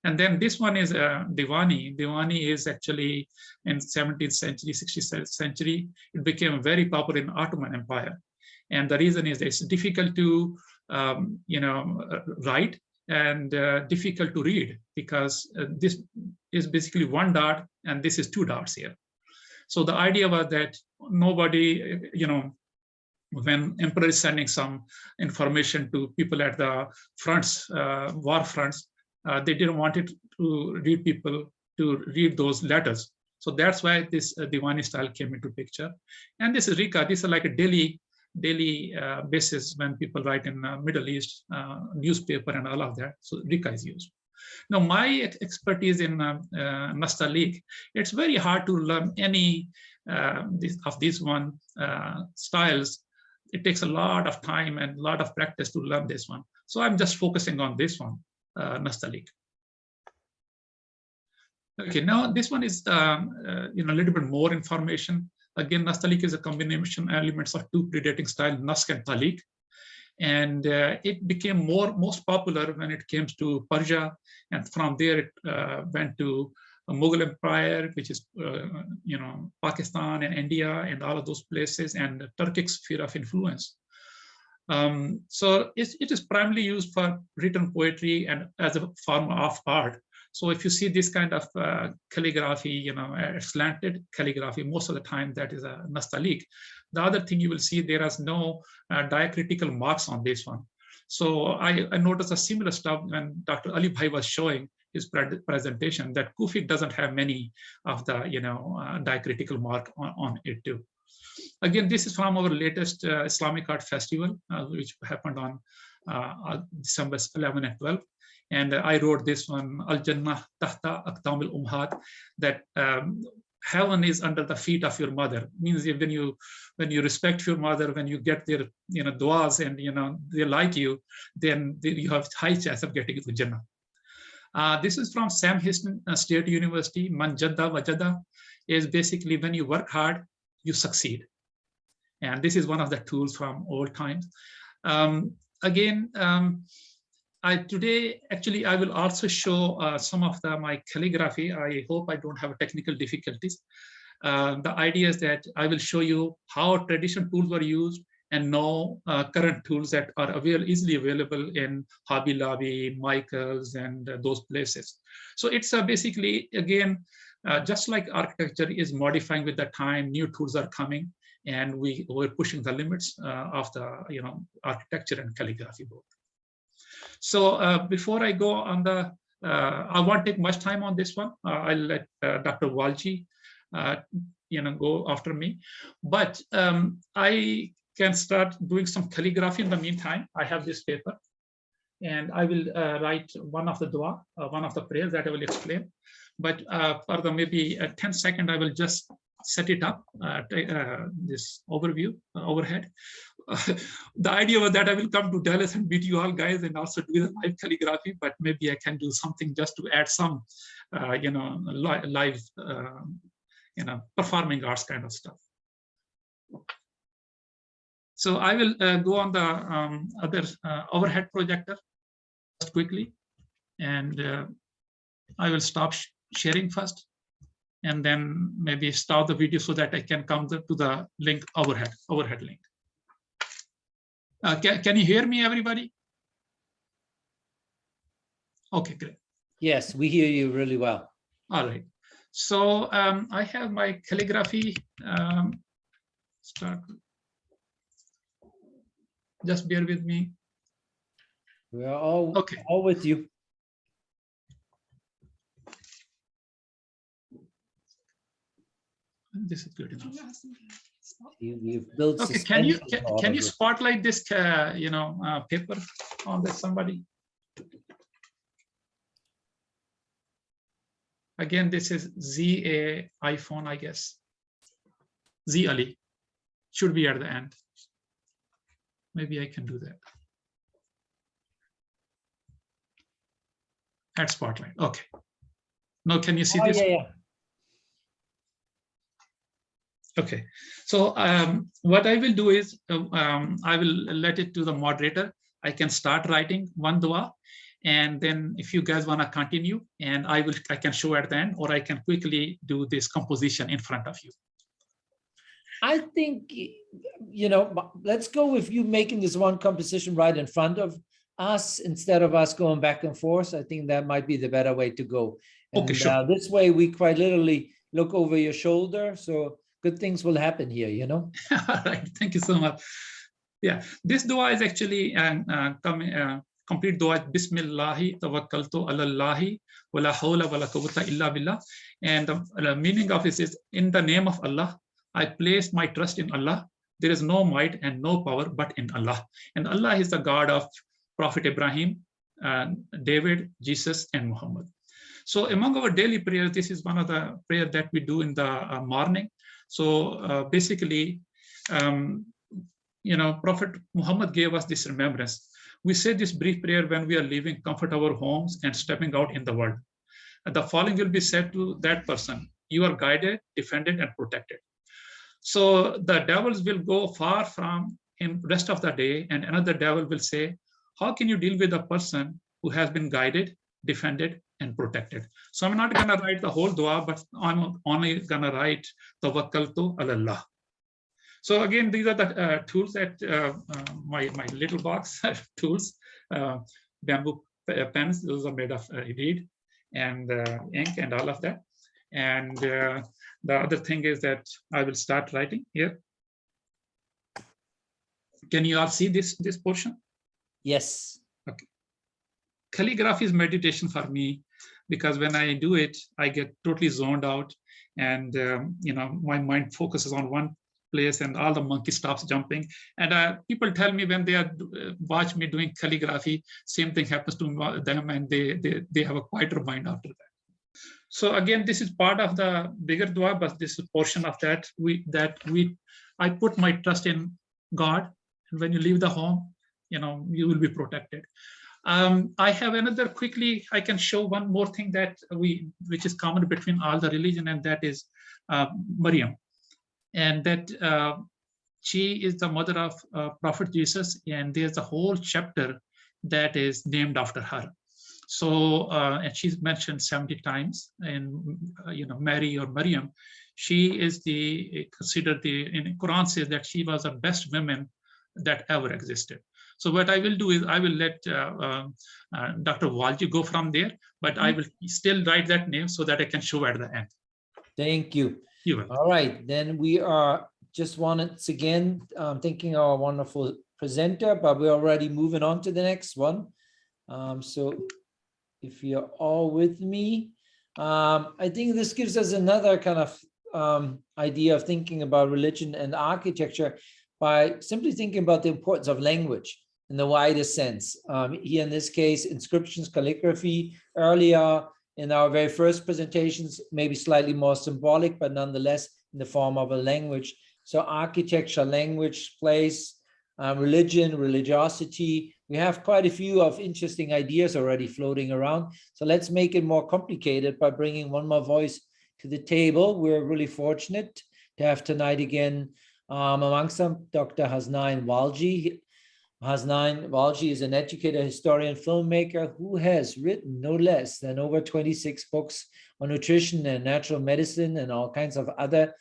And then this one is Diwani. Diwani is actually in 17th century, 16th century. It became very popular in Ottoman Empire. And the reason is that it's difficult to write and difficult to read, because this is basically one dot and this is two dots here. So the idea was that nobody, when emperor is sending some information to people at the fronts, war fronts, they didn't want it to read people to read those letters. So that's why this Diwani style came into picture. And this is Rika. This is like a daily basis when people write in Middle East newspaper and all of that. So Rika is used. Now, my expertise in Nastaliq, it's very hard to learn any of these styles. It takes a lot of time and a lot of practice to learn this one. So I'm just focusing on this one, Nastaliq. Okay, now this one is a little bit more information. Again, Nastaliq is a combination elements of two predating styles, Naskh and Taliq. And it became most popular when it came to Persia, and from there it went to Mughal Empire, which is Pakistan and India and all of those places, and the Turkic sphere of influence. So it is primarily used for written poetry and as a form of art. So if you see this kind of calligraphy, slanted calligraphy, most of the time that is a Nastaliq. The other thing you will see, there is no diacritical marks on this one. So I noticed a similar stuff when Dr. Ali Bhai was showing his presentation, that Kufic doesn't have many of the diacritical mark on it too. Again, this is from our latest Islamic Art Festival, which happened on December 11 and 12. And I wrote this one, Al Jannah Tahta Aqdam al Umhat, that heaven is under the feet of your mother. Means when you respect your mother, when you get their duas and they like you, then you have high chance of getting to Jannah. This is from Sam Houston State University. Man Jadda Wajada is basically when you work hard, you succeed. And this is one of the tools from old times. Today, actually, I will also show some of my calligraphy. I hope I don't have technical difficulties. The idea is that I will show you how traditional tools were used and now current tools that are easily available in Hobby Lobby, Michaels, and those places. So it's basically, again, just like architecture is modifying with the time, new tools are coming, and we're pushing the limits of the architecture and calligraphy both. So before I go on the I won't take much time on this one. I'll let Dr. Walji, go after me. But I can start doing some calligraphy in the meantime. I have this paper, and I will write one of the dua, one of the prayers that I will explain. But for the maybe 10 seconds, I will just set it up, this overview, overhead. The idea was that I will come to Dallas and meet you all guys and also do the live calligraphy, but maybe I can do something just to add some, live, performing arts kind of stuff. So I will go on the other overhead projector just quickly, and I will stop sharing first, and then maybe start the video so that I can come to the link overhead link. Can you hear me, everybody? Okay, great. Yes, we hear you really well. All right. So I have my calligraphy start. Just bear with me. We're all okay. All with you. This is good enough. We've built. Okay, can you spotlight this paper on this, somebody? Again, this is ZA iPhone, I guess. Z Ali should be at the end. Maybe I can do that. Add spotlight. Okay. Now, can you see this? Yeah. Okay, so what I will do is I will let it to the moderator. I can start writing one dua, and then if you guys want to continue, and I can show at the end, or I can quickly do this composition in front of you. I think, let's go with you making this one composition right in front of us instead of us going back and forth. I think that might be the better way to go. And, okay, sure. This way we quite literally look over your shoulder. So good things will happen here, All right, thank you so much. Yeah, this dua is actually complete dua. Bismillahi tawakkaltu ala Allahi wa la hawla wa la quwwata illa billah. And the meaning of it is, in the name of Allah, I place my trust in Allah. There is no might and no power but in Allah. And Allah is the God of Prophet Ibrahim, David, Jesus, and Muhammad. So among our daily prayers, this is one of the prayers that we do in the morning. So basically, Prophet Muhammad gave us this remembrance. We say this brief prayer when we are leaving comfortable homes and stepping out in the world. And the following will be said to that person: you are guided, defended, and protected. So the devils will go far from him rest of the day, and another devil will say, how can you deal with a person who has been guided, defended, and protected? So I'm not going to write the whole dua, but I'm only going to write tawakkaltu ala Allah. So again, these are the tools that my little box tools, bamboo pens. Those are made of reed and ink and all of that. And the other thing is that I will start writing here. Can you all see this portion? Yes. Okay. Calligraphy is meditation for me, because when I do it, I get totally zoned out, and my mind focuses on one place, and all the monkey stops jumping. And people tell me when they watch me doing calligraphy, same thing happens to them, and they have a quieter mind after that. So again, this is part of the bigger dua, but this is a portion of that. I put my trust in God, and when you leave the home, you will be protected. I have another quickly. I can show one more thing that which is common between all the religion, and that is Maryam, and that she is the mother of Prophet Jesus, and there's a whole chapter that is named after her. So and she's mentioned 70 times, and Mary or Maryam, she is considered in Quran says that she was the best woman that ever existed. So what I will do is I will let Dr. Walji go from there, but I will still write that name so that I can show at the end. Thank you. You will. All right, then we are just once again thanking our wonderful presenter, but we're already moving on to the next one. So if you're all with me. I think this gives us another kind of idea of thinking about religion and architecture by simply thinking about the importance of language in the widest sense. Here in this case, inscriptions, calligraphy, earlier in our very first presentations, maybe slightly more symbolic, but nonetheless in the form of a language. So architecture, language, place, religion, religiosity. We have quite a few of interesting ideas already floating around. So let's make it more complicated by bringing one more voice to the table. We're really fortunate to have tonight again amongst them Dr. Hasnain Walji. Hasnain Walji is an educator, historian, filmmaker who has written no less than over 26 books on nutrition and natural medicine and all kinds of other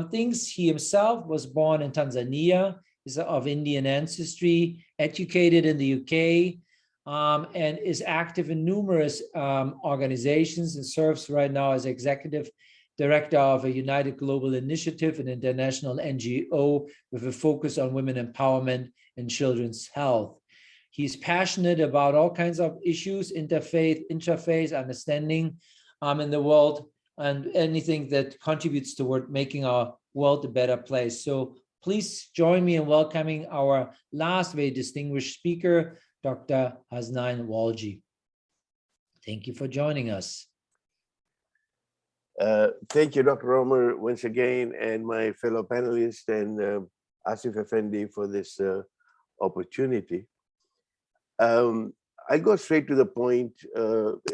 things. He himself was born in Tanzania, is of Indian ancestry, educated in the UK, and is active in numerous organizations and serves right now as executive director of a United Global Initiative, an international NGO with a focus on women empowerment and children's health. He's passionate about all kinds of issues, interfaith, understanding in the world, and anything that contributes toward making our world a better place. So please join me in welcoming our last very distinguished speaker, Dr. Hasnain Walji. Thank you for joining us. Thank you, Dr. Roemer, once again, and my fellow panelists and Asif Effendi for this opportunity. I go straight to the point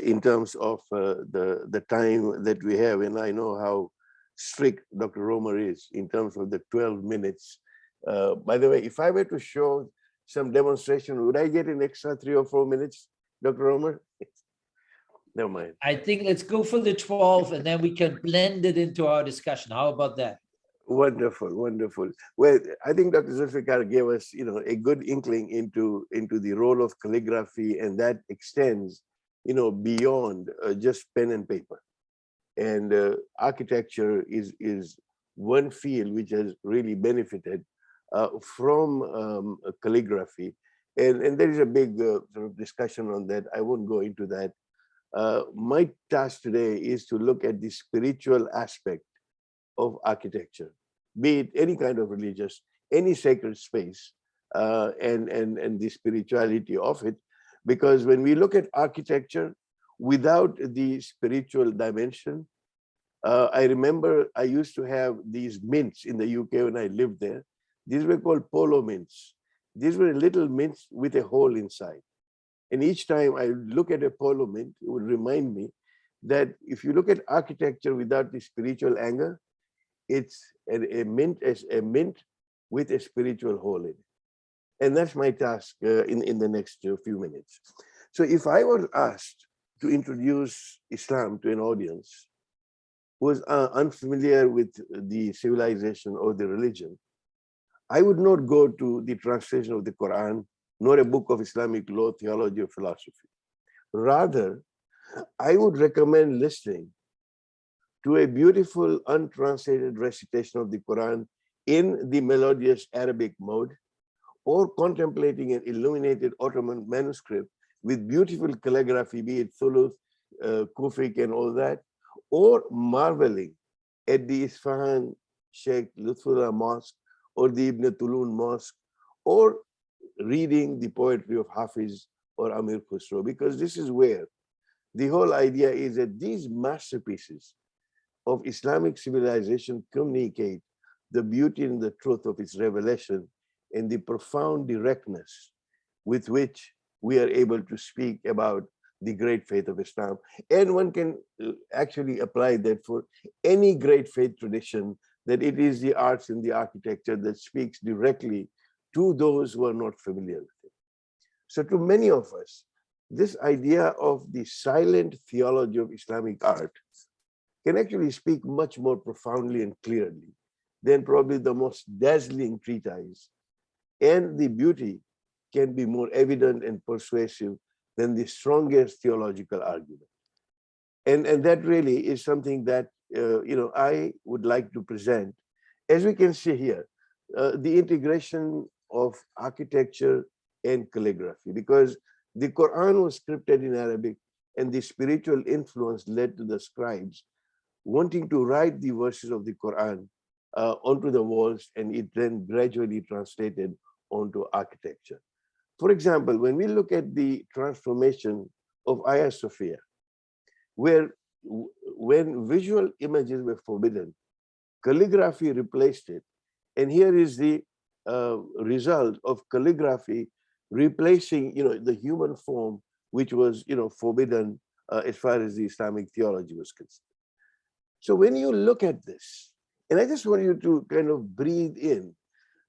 in terms of the time that we have, and I know how strict Dr. Roemer is in terms of the 12 minutes. By the way, if I were to show some demonstration, would I get an extra 3 or 4 minutes, Dr. Roemer? Never mind. I think let's go for the 12 and then we can blend it into our discussion. How about that? Wonderful, wonderful. Well, I think Dr. Zulfiqar gave us, a good inkling into the role of calligraphy, and that extends, beyond just pen and paper. And architecture is one field which has really benefited from calligraphy. And there is a big sort of discussion on that. I won't go into that. My task today is to look at the spiritual aspect of architecture, be it any kind of religious, any sacred space, and the spirituality of it. Because when we look at architecture without the spiritual dimension, I remember I used to have these mints in the UK when I lived there. These were called polo mints. These were little mints with a hole inside. And each time I look at a polo mint, it would remind me that if you look at architecture without the spiritual angle, it's a mint with a spiritual hole in it. And that's my task in the next few minutes. So if I were asked to introduce Islam to an audience who was unfamiliar with the civilization or the religion, I would not go to the translation of the Quran, nor a book of Islamic law, theology, or philosophy. Rather, I would recommend listening to a beautiful untranslated recitation of the Quran in the melodious Arabic mode, or contemplating an illuminated Ottoman manuscript with beautiful calligraphy, be it Thuluth, Kufic, and all that, or marveling at the Isfahan Sheikh Lutfullah Mosque or the Ibn Tulun Mosque, or reading the poetry of Hafiz or Amir Khusro, because this is where the whole idea is that these masterpieces of Islamic civilization communicate the beauty and the truth of its revelation and the profound directness with which we are able to speak about the great faith of Islam. And one can actually apply that for any great faith tradition, that it is the arts and the architecture that speaks directly to those who are not familiar with it. So to many of us, this idea of the silent theology of Islamic art can actually speak much more profoundly and clearly than probably the most dazzling treatise. And the beauty can be more evident and persuasive than the strongest theological argument. And that really is something that I would like to present. As we can see here, the integration of architecture and calligraphy, because the Quran was scripted in Arabic and the spiritual influence led to the scribes wanting to write the verses of the Quran onto the walls, and it then gradually translated onto architecture. For example, when we look at the transformation of Hagia Sophia, where when visual images were forbidden, calligraphy replaced it. And here is the result of calligraphy replacing, the human form, which was, forbidden as far as the Islamic theology was concerned. So when you look at this, and I just want you to kind of breathe in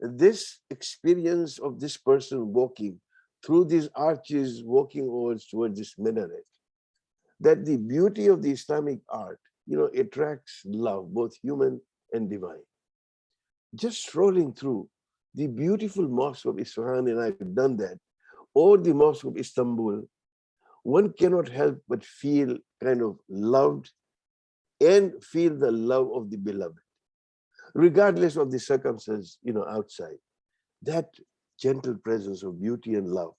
this experience of this person walking through these arches, walking towards this minaret, that the beauty of the Islamic art, attracts love, both human and divine. Just strolling through the beautiful mosque of Isfahan, and I've done that, or the mosque of Istanbul, one cannot help but feel kind of loved and feel the love of the beloved, regardless of the circumstances, outside. That gentle presence of beauty and love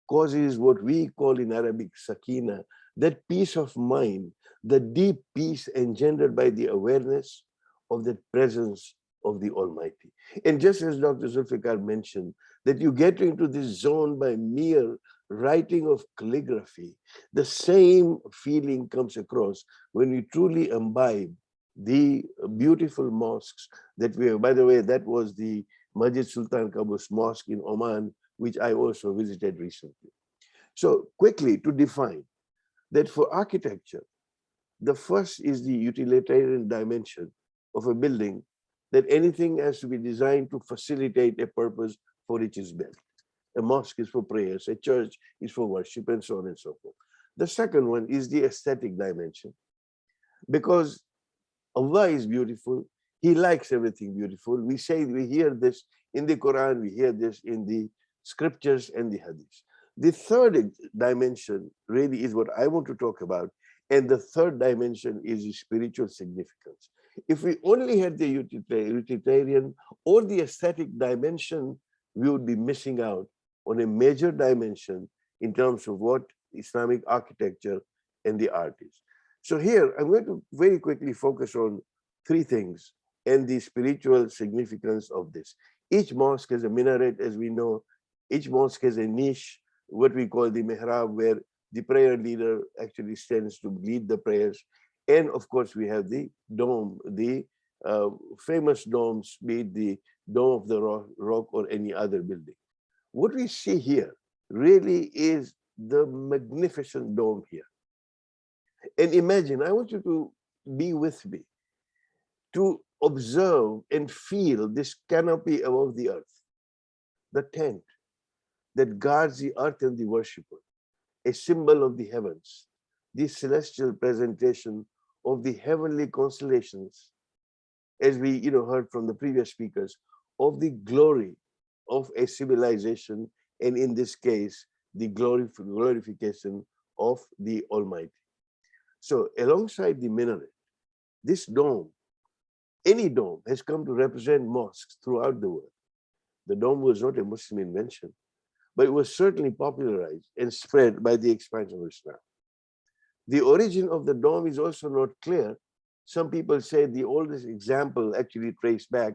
causes what we call in Arabic sakina, that peace of mind, the deep peace engendered by the awareness of the presence of the Almighty. And just as Dr. Zulfiqar mentioned, that you get into this zone by mere writing of calligraphy, the same feeling comes across when you truly imbibe the beautiful mosques that we have. By the way, that was the Masjid Sultan Qaboos Mosque in Oman, which I also visited recently. So quickly to define that for architecture, the first is the utilitarian dimension of a building, that anything has to be designed to facilitate a purpose for which it's built. A mosque is for prayers, a church is for worship, and so on and so forth. The second one is the aesthetic dimension, because Allah is beautiful. He likes everything beautiful. We hear this in the Quran, we hear this in the scriptures and the hadiths. The third dimension really is what I want to talk about. And the third dimension is the spiritual significance. If we only had the utilitarian or the aesthetic dimension, we would be missing out on a major dimension in terms of what Islamic architecture and the art is. So here, I'm going to very quickly focus on three things and the spiritual significance of this. Each mosque has a minaret, as we know. Each mosque has a niche, what we call the mihrab, where the prayer leader actually stands to lead the prayers. And of course, we have the dome, the famous domes, be it the Dome of the Rock or any other building. What we see here really is the magnificent dome here. And imagine, I want you to be with me, to observe and feel this canopy above the earth, the tent that guards the earth and the worshipper, a symbol of the heavens, the celestial presentation of the heavenly constellations, as we heard from the previous speakers, of the glory of a civilization, and in this case, the glorification of the Almighty. So alongside the minaret, this dome, any dome, has come to represent mosques throughout the world. The dome was not a Muslim invention, but it was certainly popularized and spread by the expansion of Islam. The origin of the dome is also not clear. Some people say the oldest example actually traced back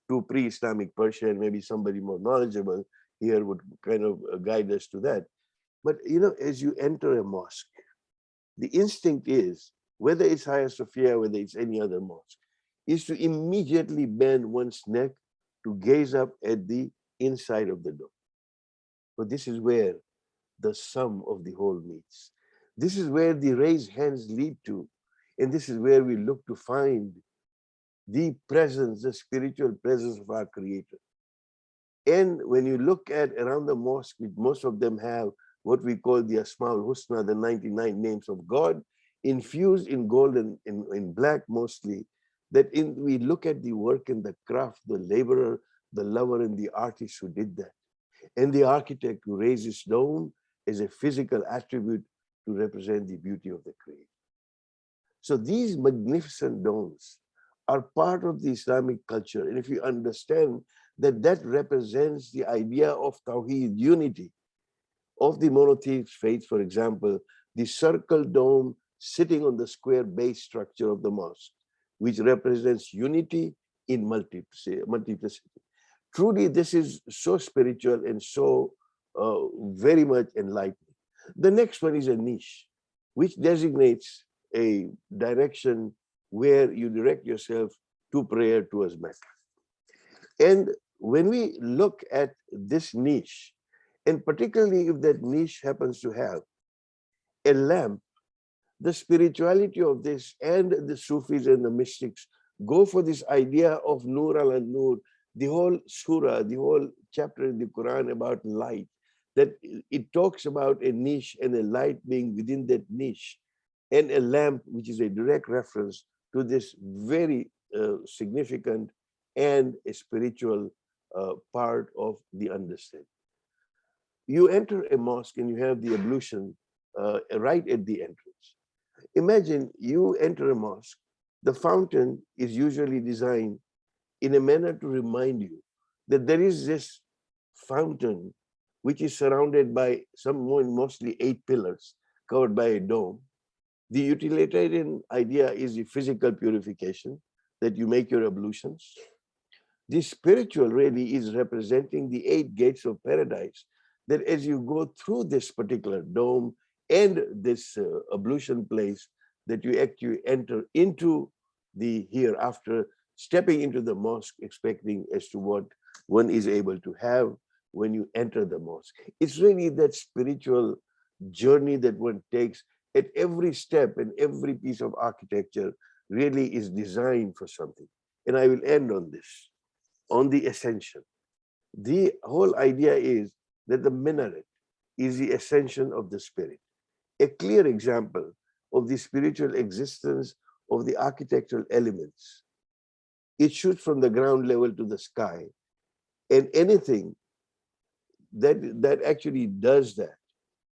to pre-Islamic Persia, and maybe somebody more knowledgeable here would kind of guide us to that. But as you enter a mosque, the instinct is, whether it's Hagia Sophia, whether it's any other mosque, is to immediately bend one's neck to gaze up at the inside of the dome. But this is where the sum of the whole meets. This is where the raised hands lead to, and this is where we look to find the presence, the spiritual presence of our Creator. And when you look at around the mosque, most of them have what we call the Asmaul Husna, the 99 names of God, infused in gold and in black mostly, that we look at the work and the craft, the laborer, the lover, and the artist who did that, and the architect who raised his dome as a physical attribute to represent the beauty of the Creator. So these magnificent domes are part of the Islamic culture. And if you understand that that represents the idea of Tawheed, unity, of the monotheist faith, for example, the circle dome sitting on the square base structure of the mosque, which represents unity in multiplicity. Truly, this is so spiritual and so very much enlightening. The next one is a niche, which designates a direction where you direct yourself to prayer towards Mecca. And when we look at this niche, and particularly if that niche happens to have a lamp, the spirituality of this and the Sufis and the mystics go for this idea of Nur ala Nur, the whole surah, the whole chapter in the Quran about light, that it talks about a niche and a light being within that niche, and a lamp, which is a direct reference to this very significant and a spiritual part of the understanding. You enter a mosque and you have the ablution right at the entrance. Imagine you enter a mosque, the fountain is usually designed in a manner to remind you that there is this fountain which is surrounded by mostly 8 pillars covered by a dome. The utilitarian idea is the physical purification, that you make your ablutions. The spiritual really is representing the 8 gates of paradise, that as you go through this particular dome and this ablution place, that you actually enter into the hereafter, stepping into the mosque, expecting as to what one is able to have when you enter the mosque. It's really that spiritual journey that one takes at every step, and every piece of architecture really is designed for something. And I will end on this, on the ascension. The whole idea is that the minaret is the ascension of the spirit. A clear example of the spiritual existence of the architectural elements. It shoots from the ground level to the sky, and anything that actually does that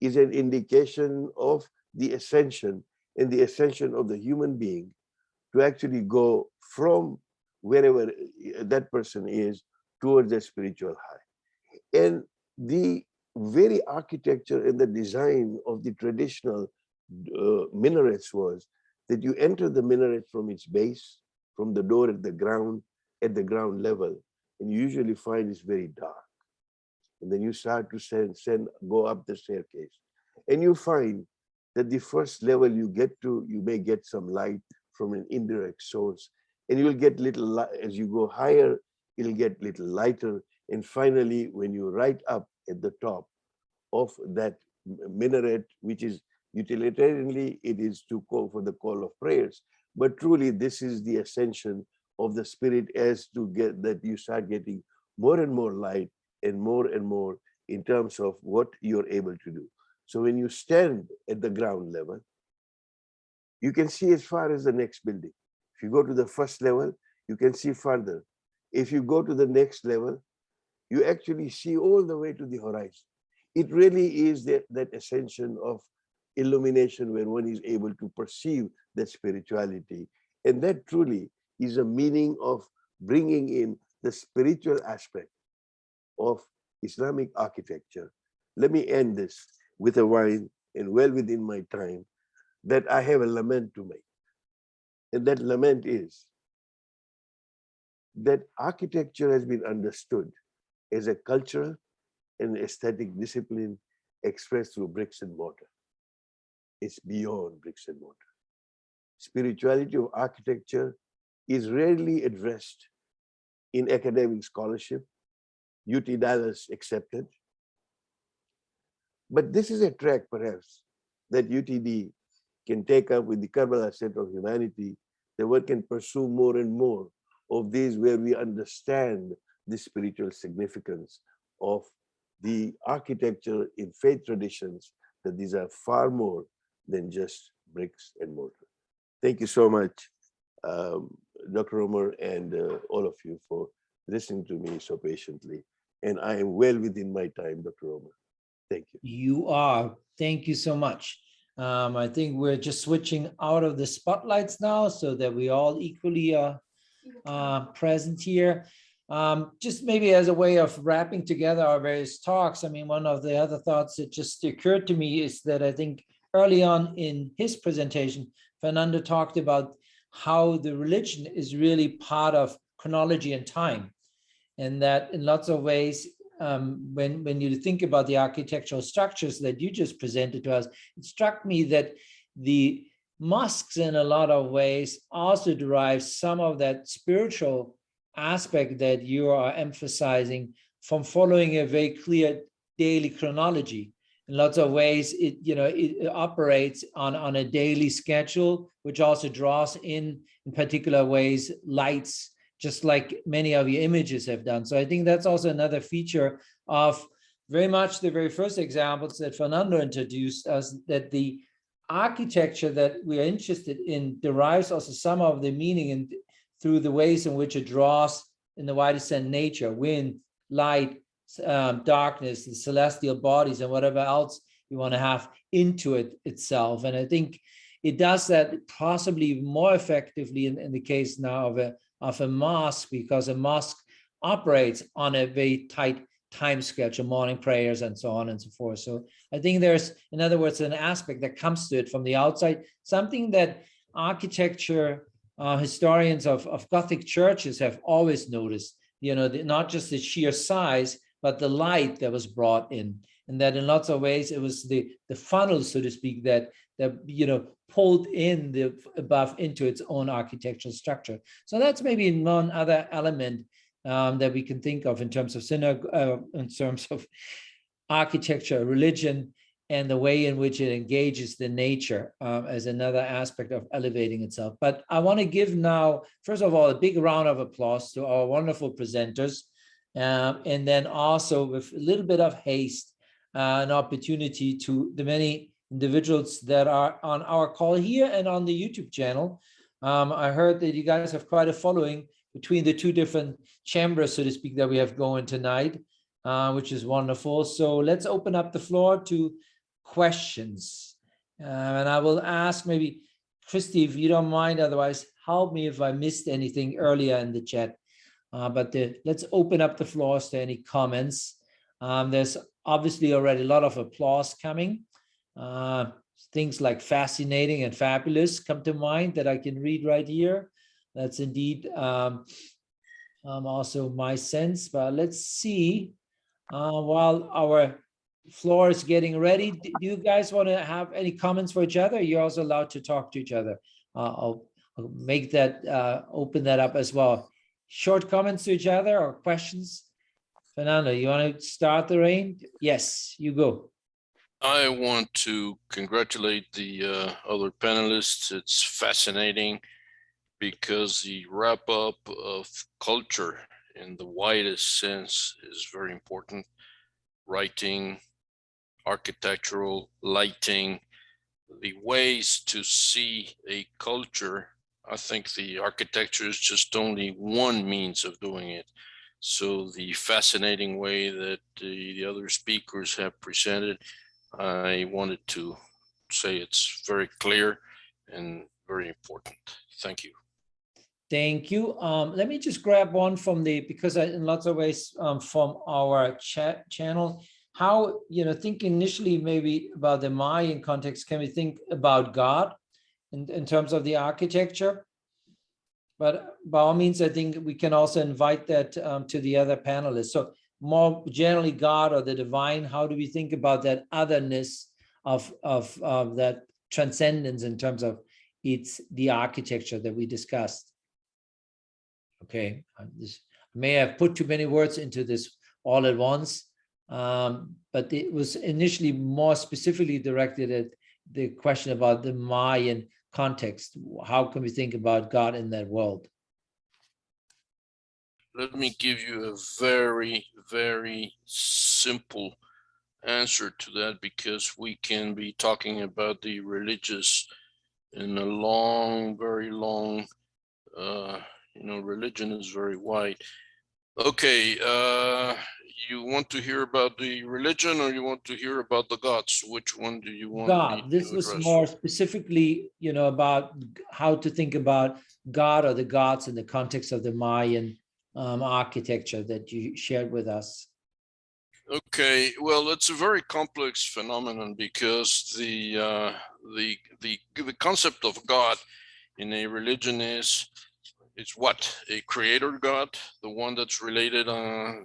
is an indication of the ascension, and the ascension of the human being to actually go from wherever that person is towards the spiritual high. And the very architecture and the design of the traditional minarets was that you enter the minaret from its base, from the door at the ground level, and you usually find it's very dark. And then you start to go up the staircase, and you find that the first level you get to, you may get some light from an indirect source, and you'll get little light. As you go higher, it'll get little lighter, and finally, when you right up at the top of that minaret, which is utilitarianly, it is to call for the call of prayers, but truly this is the ascension of the spirit, as to get that you start getting more and more light and more in terms of what you're able to do. So when you stand at the ground level, you can see as far as the next building. If you go to the first level, you can see further. If you go to the next level, you actually see all the way to the horizon. It really is that ascension of illumination where one is able to perceive that spirituality. And that truly is a meaning of bringing in the spiritual aspect of Islamic architecture. Let me end this with a wine, and well within my time, that I have a lament to make. And that lament is that architecture has been understood as a cultural and aesthetic discipline expressed through bricks and mortar. It's beyond bricks and mortar. Spirituality of architecture is rarely addressed in academic scholarship, UT Dallas accepted. But this is a track, perhaps, that UTD can take up with the Karbala Center of Humanity, that one can pursue more and more of these, where we understand the spiritual significance of the architecture in faith traditions, that these are far more than just bricks and mortar. Thank you so much, Dr. Roemer, and all of you for listening to me so patiently. And I am well within my time, Dr. Roemer. Thank you. You are. Thank you so much. I think we're just switching out of the spotlights now so that we all equally are present here. Just maybe as a way of wrapping together our various talks, I mean, one of the other thoughts that just occurred to me is that I think early on in his presentation, Fernando talked about how the religion is really part of chronology and time. And that in lots of ways, when you think about the architectural structures that you just presented to us, it struck me that the mosques in a lot of ways also derive some of that spiritual aspect that you are emphasizing from following a very clear daily chronology. In lots of ways, it operates on a daily schedule, which also draws in particular ways lights, just like many of your images have done. So I think that's also another feature of very much the very first examples that Fernando introduced us, that the architecture that we are interested in derives also some of the meaning and through the ways in which it draws in the widest sense nature, wind, light, darkness, the celestial bodies, and whatever else you want to have into it itself. And I think it does that possibly more effectively in the case now of a mosque, because a mosque operates on a very tight time schedule, morning prayers and so on and so forth. So I think there's, in other words, an aspect that comes to it from the outside, something that architecture historians of Gothic churches have always noticed, not just the sheer size, but the light that was brought in. And that in lots of ways, it was the funnel, so to speak, that pulled in the above into its own architectural structure. So that's maybe one other element that we can think of in terms of in terms of architecture, religion, and the way in which it engages the nature as another aspect of elevating itself. But I want to give now, first of all, a big round of applause to our wonderful presenters, and then also with a little bit of haste, an opportunity to the many individuals that are on our call here and on the YouTube channel. I heard that you guys have quite a following between the two different chambers, so to speak, that we have going tonight, which is wonderful. So let's open up the floor to questions. And I will ask maybe, Christy, if you don't mind, otherwise help me if I missed anything earlier in the chat. Let's open up the floors to any comments. There's obviously already a lot of applause coming. Things like fascinating and fabulous come to mind that I can read right here. That's indeed also my sense. But let's see, while our floor is getting ready, do you guys want to have any comments for each other? You're also allowed to talk to each other. I'll make that, open that up as well. Short comments to each other or questions? Fernando, you want to start the reign? Yes, you go. I want to congratulate the other panelists. It's fascinating because the wrap up of culture in the widest sense is very important. Writing, architectural, lighting, the ways to see a culture. I think the architecture is just only one means of doing it. So the fascinating way that the other speakers have presented, I wanted to say it's very clear and very important. Thank you. Thank you. Let me just grab one from because in lots of ways from our chat channel, how, think initially maybe about the Mayan context, can we think about God in terms of the architecture? But by all means, I think we can also invite that to the other panelists. So more generally, God or the divine, how do we think about that otherness of that transcendence in terms of the architecture that we discussed? Okay, this may have put too many words into this all at once, but it was initially more specifically directed at the question about the Mayan context. How can we think about God in that world? Let me give you a very, very simple answer to that, because we can be talking about the religious in a long, very long, religion is very wide. Okay, you want to hear about the religion or you want to hear about the gods? Which one do you want? God. This was more specifically, about how to think about God or the gods in the context of the Mayan architecture that you shared with us. Okay, well, it's a very complex phenomenon because the concept of God in a religion is what? A creator God, the one that's related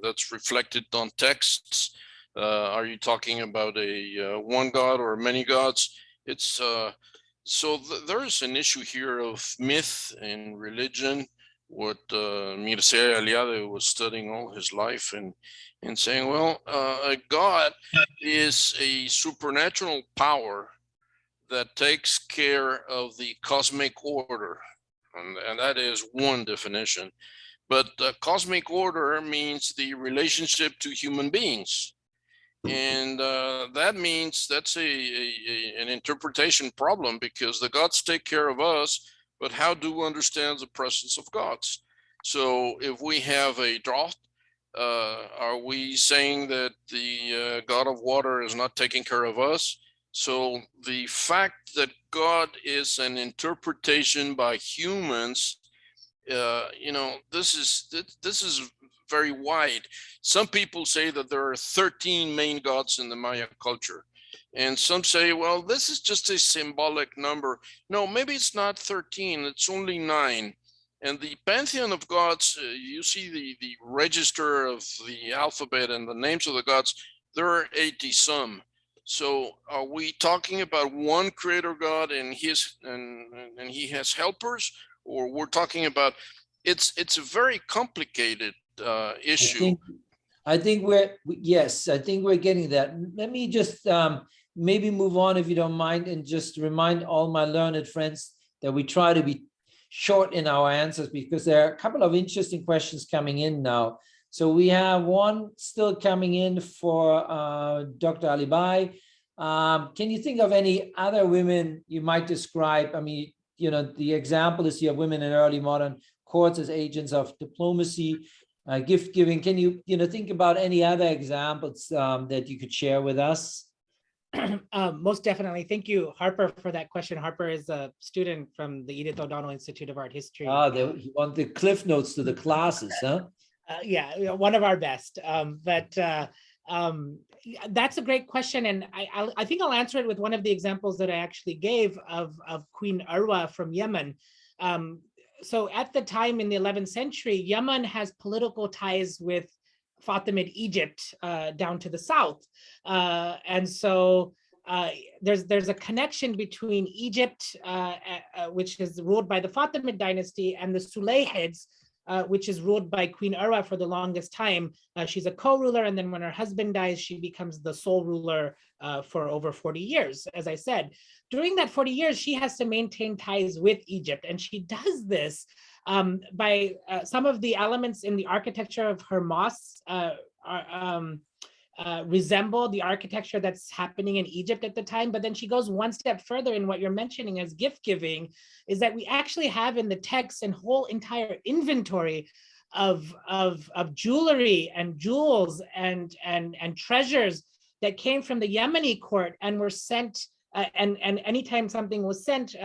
that's reflected on texts. Are you talking about a one God or many gods? It's there is an issue here of myth and religion. What Mircea Eliade was studying all his life and saying, well, a God is a supernatural power that takes care of the cosmic order. And that is one definition. But cosmic order means the relationship to human beings. And that means that's an interpretation problem, because the gods take care of us, but how do we understand the presence of gods? So if we have a drought, are we saying that the God of water is not taking care of us? So the fact that God is an interpretation by humans, this is very wide. Some people say that there are 13 main gods in the Maya culture. And some say, well, this is just a symbolic number. No, maybe it's not 13, it's only 9. And the pantheon of gods, you see the register of the alphabet and the names of the gods, there are 80 some. So are we talking about one creator God and he has helpers, or we're talking about it's a very complicated issue. I think we're getting that. Let me just maybe move on, if you don't mind, and just remind all my learned friends that we try to be short in our answers, because there are a couple of interesting questions coming in now. So we have one still coming in for Dr. Ali Bhai. Can you think of any other women you might describe? I mean, the example is you have women in early modern courts as agents of diplomacy, gift giving. Can you, think about any other examples that you could share with us? Most definitely. Thank you, Harper, for that question. Harper is a student from the Edith O'Donnell Institute of Art History. You want the cliff notes to the classes, huh? Yeah, one of our best. That's a great question, and I think I'll answer it with one of the examples that I actually gave of Queen Urwa from Yemen. So at the time in the 11th century, Yemen has political ties with Fatimid Egypt down to the south. And so there's a connection between Egypt, which is ruled by the Fatimid dynasty, and the Sulayhids, which is ruled by Queen Urwa for the longest time. She's a co-ruler, and then when her husband dies, she becomes the sole ruler for over 40 years, as I said. During that 40 years, she has to maintain ties with Egypt, and she does this by some of the elements in the architecture of her mosques resemble the architecture that's happening in Egypt at the time. But then she goes one step further in what you're mentioning as gift giving, is that we actually have in the text a whole entire inventory of jewelry and jewels and treasures that came from the Yemeni court and were sent. And anytime something was sent,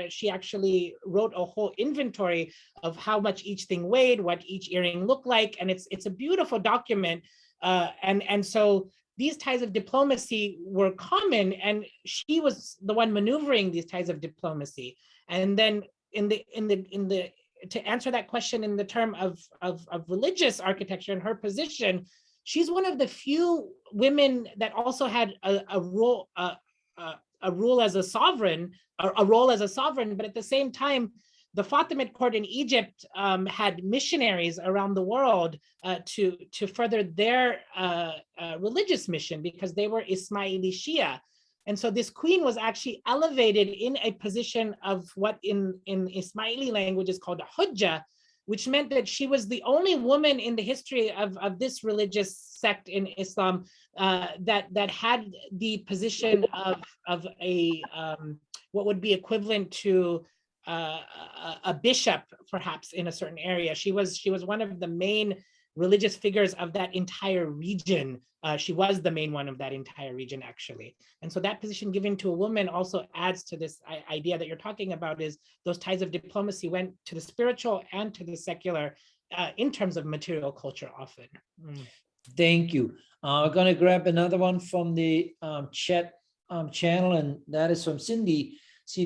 she actually wrote a whole inventory of how much each thing weighed, what each earring looked like, and it's a beautiful document. And so these ties of diplomacy were common, and she was the one maneuvering these ties of diplomacy. And then to answer that question in the term of religious architecture and her position, she's one of the few women that also had a role as a sovereign, but at the same time, the Fatimid court in Egypt had missionaries around the world to further their religious mission, because they were Ismaili Shia. And so this queen was actually elevated in a position of what in Ismaili language is called a hujjah, which meant that she was the only woman in the history of this religious sect in Islam that had the position of a what would be equivalent to a bishop, perhaps, in a certain area. She was one of the main religious figures of that entire region. She was the main one of that entire region, actually. And so that position given to a woman also adds to this idea that you're talking about, is those ties of diplomacy went to the spiritual and to the secular in terms of material culture often. Thank you. We're going to grab another one from the chat channel, and that is from Cindy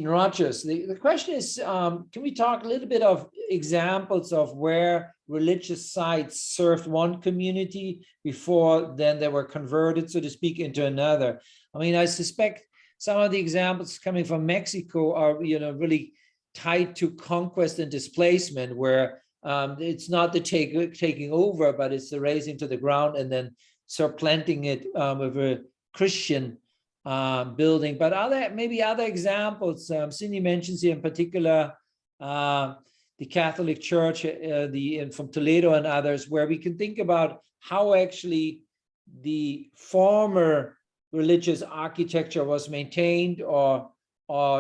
Rogers. The question is, can we talk a little bit of examples of where religious sites served one community before then they were converted, so to speak, into another? I mean, I suspect some of the examples coming from Mexico are, you know, really tied to conquest and displacement, where it's not the taking over, but it's the razing to the ground and then supplanting it with a Christian building. But maybe other examples, Cindy mentions here in particular the Catholic Church from Toledo and others, where we can think about how actually the former religious architecture was maintained or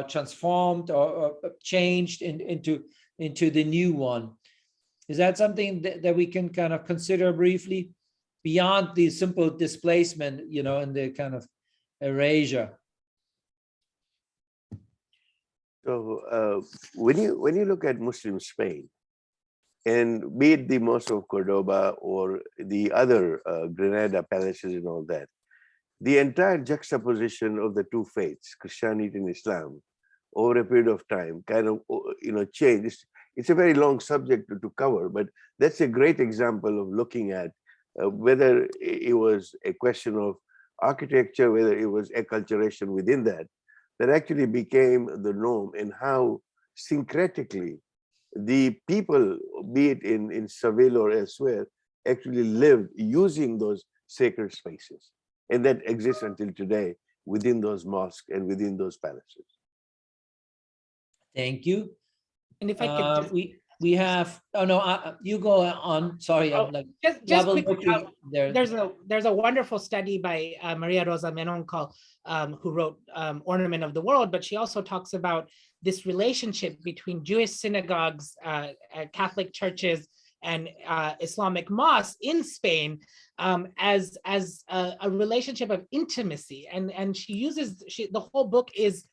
transformed or changed into the new one. Is that something that we can kind of consider briefly beyond the simple displacement, you know, and the kind of erasure? So when you look at Muslim Spain, and be it the Mosque of Cordoba or the other Granada palaces and all that, the entire juxtaposition of the two faiths, Christianity and Islam, over a period of time kind of, you know, changed. It's a very long subject to cover, but that's a great example of looking at whether it was a question of architecture, whether it was acculturation within that actually became the norm, and how syncretically the people, be it in Seville or elsewhere, actually lived using those sacred spaces. And that exists until today within those mosques and within those palaces. Thank you. And if I could we have, oh no, you go on. Sorry, I'm like just quickly, there. There's a wonderful study by Maria Rosa Menon who wrote Ornament of the World, but she also talks about this relationship between Jewish synagogues, Catholic churches, and Islamic mosques in Spain as a relationship of intimacy, and she uses the whole book is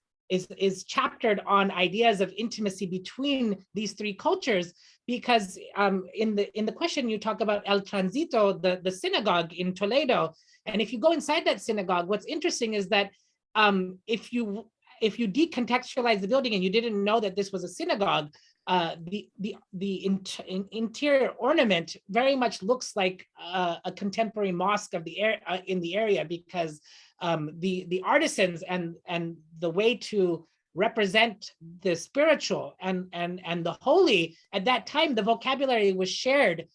chaptered on ideas of intimacy between these three cultures, because in the question you talk about El Transito, the synagogue in Toledo, and if you go inside that synagogue, what's interesting is that if you decontextualize the building and you didn't know that this was a synagogue, the interior ornament very much looks like a contemporary mosque of in the area, because the artisans and the way to represent the spiritual and the holy at that time, the vocabulary was shared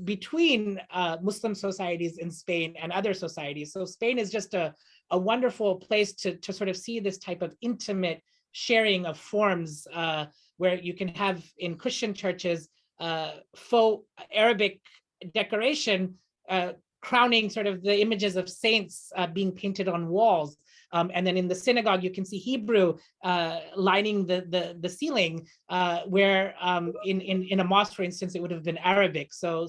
between Muslim societies in Spain and other societies. So Spain is just a wonderful place to sort of see this type of intimate sharing of forms, where you can have in Christian churches faux Arabic decoration crowning sort of the images of saints being painted on walls. And then in the synagogue, you can see Hebrew lining the ceiling, where in a mosque, for instance, it would have been Arabic. So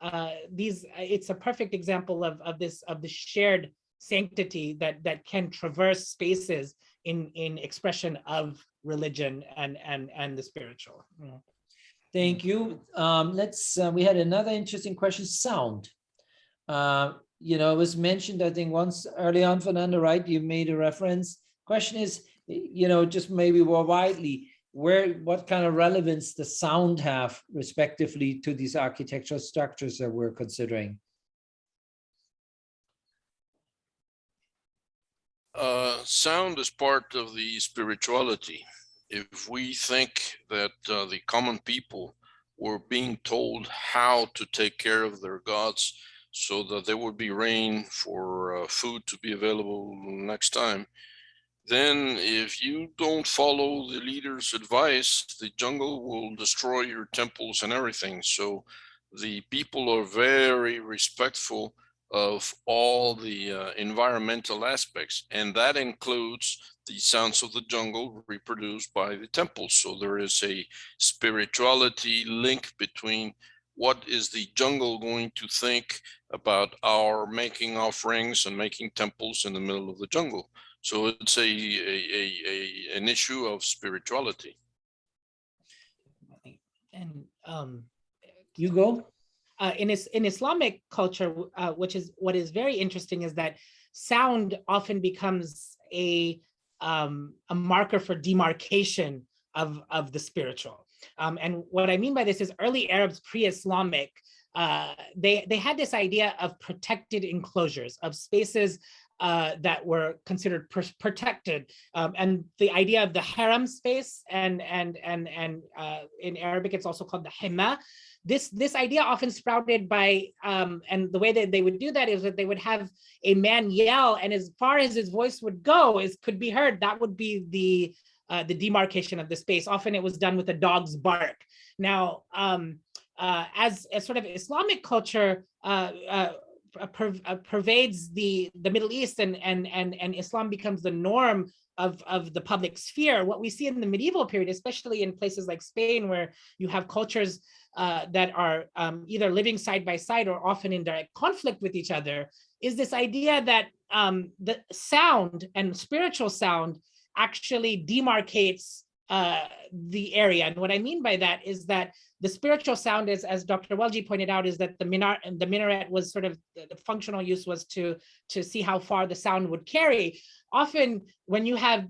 it's a perfect example of this shared sanctity that can traverse spaces in expression of religion and the spiritual. Thank you. We had another interesting question, sound. You know, it was mentioned, I think, once early on, Fernando, right? You made a reference. Question is, you know, just maybe more widely, what kind of relevance does sound have respectively to these architectural structures that we're considering? Sound is part of the spirituality. If we think that the common people were being told how to take care of their gods so that there would be rain for food to be available next time, then if you don't follow the leader's advice, the jungle will destroy your temples and everything. So the people are very respectful of all the environmental aspects, and that includes the sounds of the jungle reproduced by the temples. So there is a spirituality link between what is the jungle going to think about our making offerings and making temples in the middle of the jungle. So it's an issue of spirituality. And you go. in Islamic culture, which is what is very interesting, is that sound often becomes a marker for demarcation of the spiritual. And what I mean by this is early Arabs, pre-Islamic, they had this idea of protected enclosures, of spaces that were considered protected, and the idea of the haram space, and in Arabic it's also called the hima. This idea often sprouted by, and the way that they would do that is that they would have a man yell, and as far as his voice would go, could be heard, that would be the demarcation of the space. Often it was done with a dog's bark. Now, as sort of Islamic culture pervades the Middle East, and Islam becomes the norm of the public sphere, what we see in the medieval period, especially in places like Spain, where you have cultures that are either living side by side or often in direct conflict with each other, is this idea that the sound and spiritual sound actually demarcates the area. And what I mean by that is that the spiritual sound is, as Dr. Welji pointed out, is that the minaret was sort of, the functional use was to see how far the sound would carry. Often when you have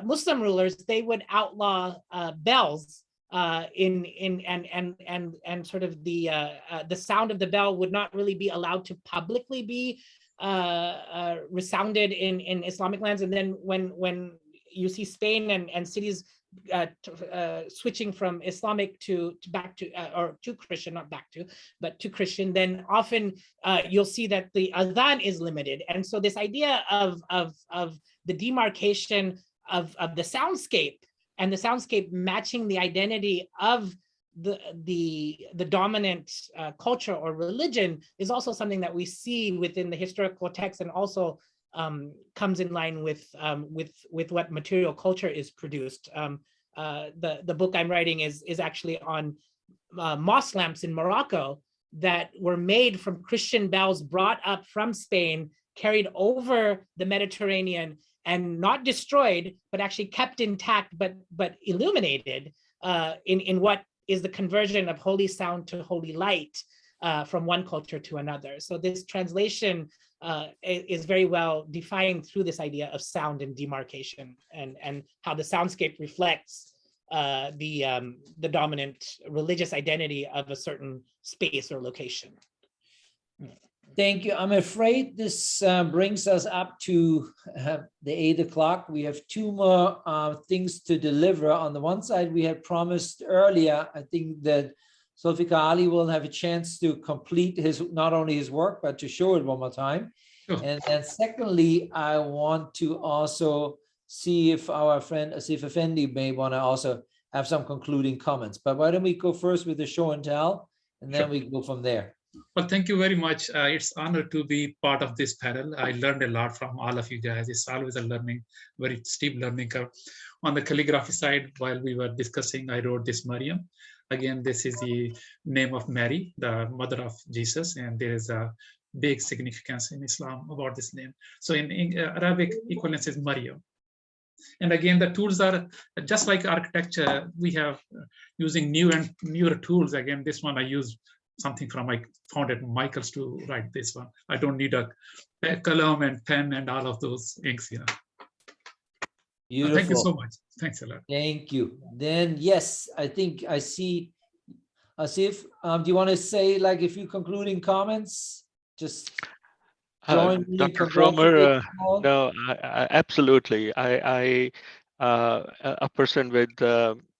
Muslim rulers, they would outlaw bells and sort of the sound of the bell would not really be allowed to publicly be resounded in Islamic lands. And then when you see Spain and cities switching from Islamic to back to or to Christian, not back to, but to Christian, then often you'll see that the adhan is limited. And so this idea of the demarcation of the soundscape, and the soundscape matching the identity of the dominant culture or religion, is also something that we see within the historical text, and also comes in line with what material culture is produced. The book I'm writing is actually on mosque lamps in Morocco that were made from Christian bells brought up from Spain, carried over the Mediterranean, and not destroyed, but actually kept intact, but illuminated in what is the conversion of holy sound to holy light from one culture to another. So this translation is very well defined through this idea of sound and demarcation, and how the soundscape reflects the dominant religious identity of a certain space or location. Thank you. I'm afraid this brings us up to the 8 o'clock. We have two more things to deliver. On the one side, we had promised earlier, I think that Zulfiqar Ali will have a chance to complete not only his work, but to show it one more time. Sure. And then secondly, I want to also see if our friend Asif Effendi may want to also have some concluding comments. But why don't we go first with the show and tell, and then Sure. we go from there. Well, thank you very much. It's an honor to be part of this panel. I learned a lot from all of you guys. It's always a very steep learning curve. On the calligraphy side, while we were discussing, I wrote this Maryam. Again, this is the name of Mary, the mother of Jesus, and there is a big significance in Islam about this name. So in Arabic, equivalence is Maryam. And again, the tools are just like architecture. We have using newer tools. Again, this one I use something from, I found at Michael's to write this one. I don't need a column and pen and all of those inks, Beautiful. Thank you so much. Thanks a lot. Thank you. Then, yes, I think I see Asif. Do you want to say like a few concluding comments? Just join me. Dr. Roemer, no, absolutely. A person with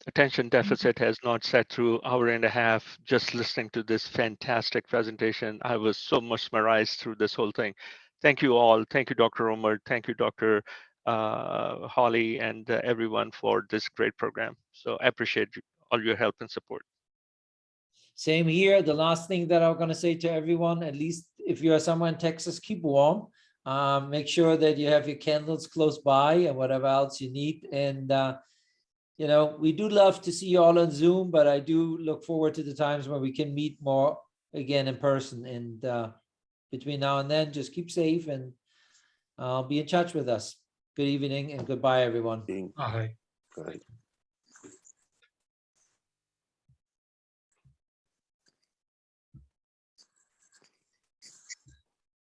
attention deficit has not sat through 1.5 hours just listening to this fantastic presentation. I was so mesmerized through this whole thing. Thank you all. Thank you, Dr. Roemer. Thank you, Dr. Holly, and everyone for this great program. So I appreciate all your help and support. Same here. The last thing that I'm going to say to everyone, at least if you are somewhere in Texas, keep warm. Make sure that you have your candles close by and whatever else you need. And, we do love to see you all on Zoom, but I do look forward to the times when we can meet more again in person. And between now and then, just keep safe and be in touch with us. Good evening and goodbye, everyone. All right. Right.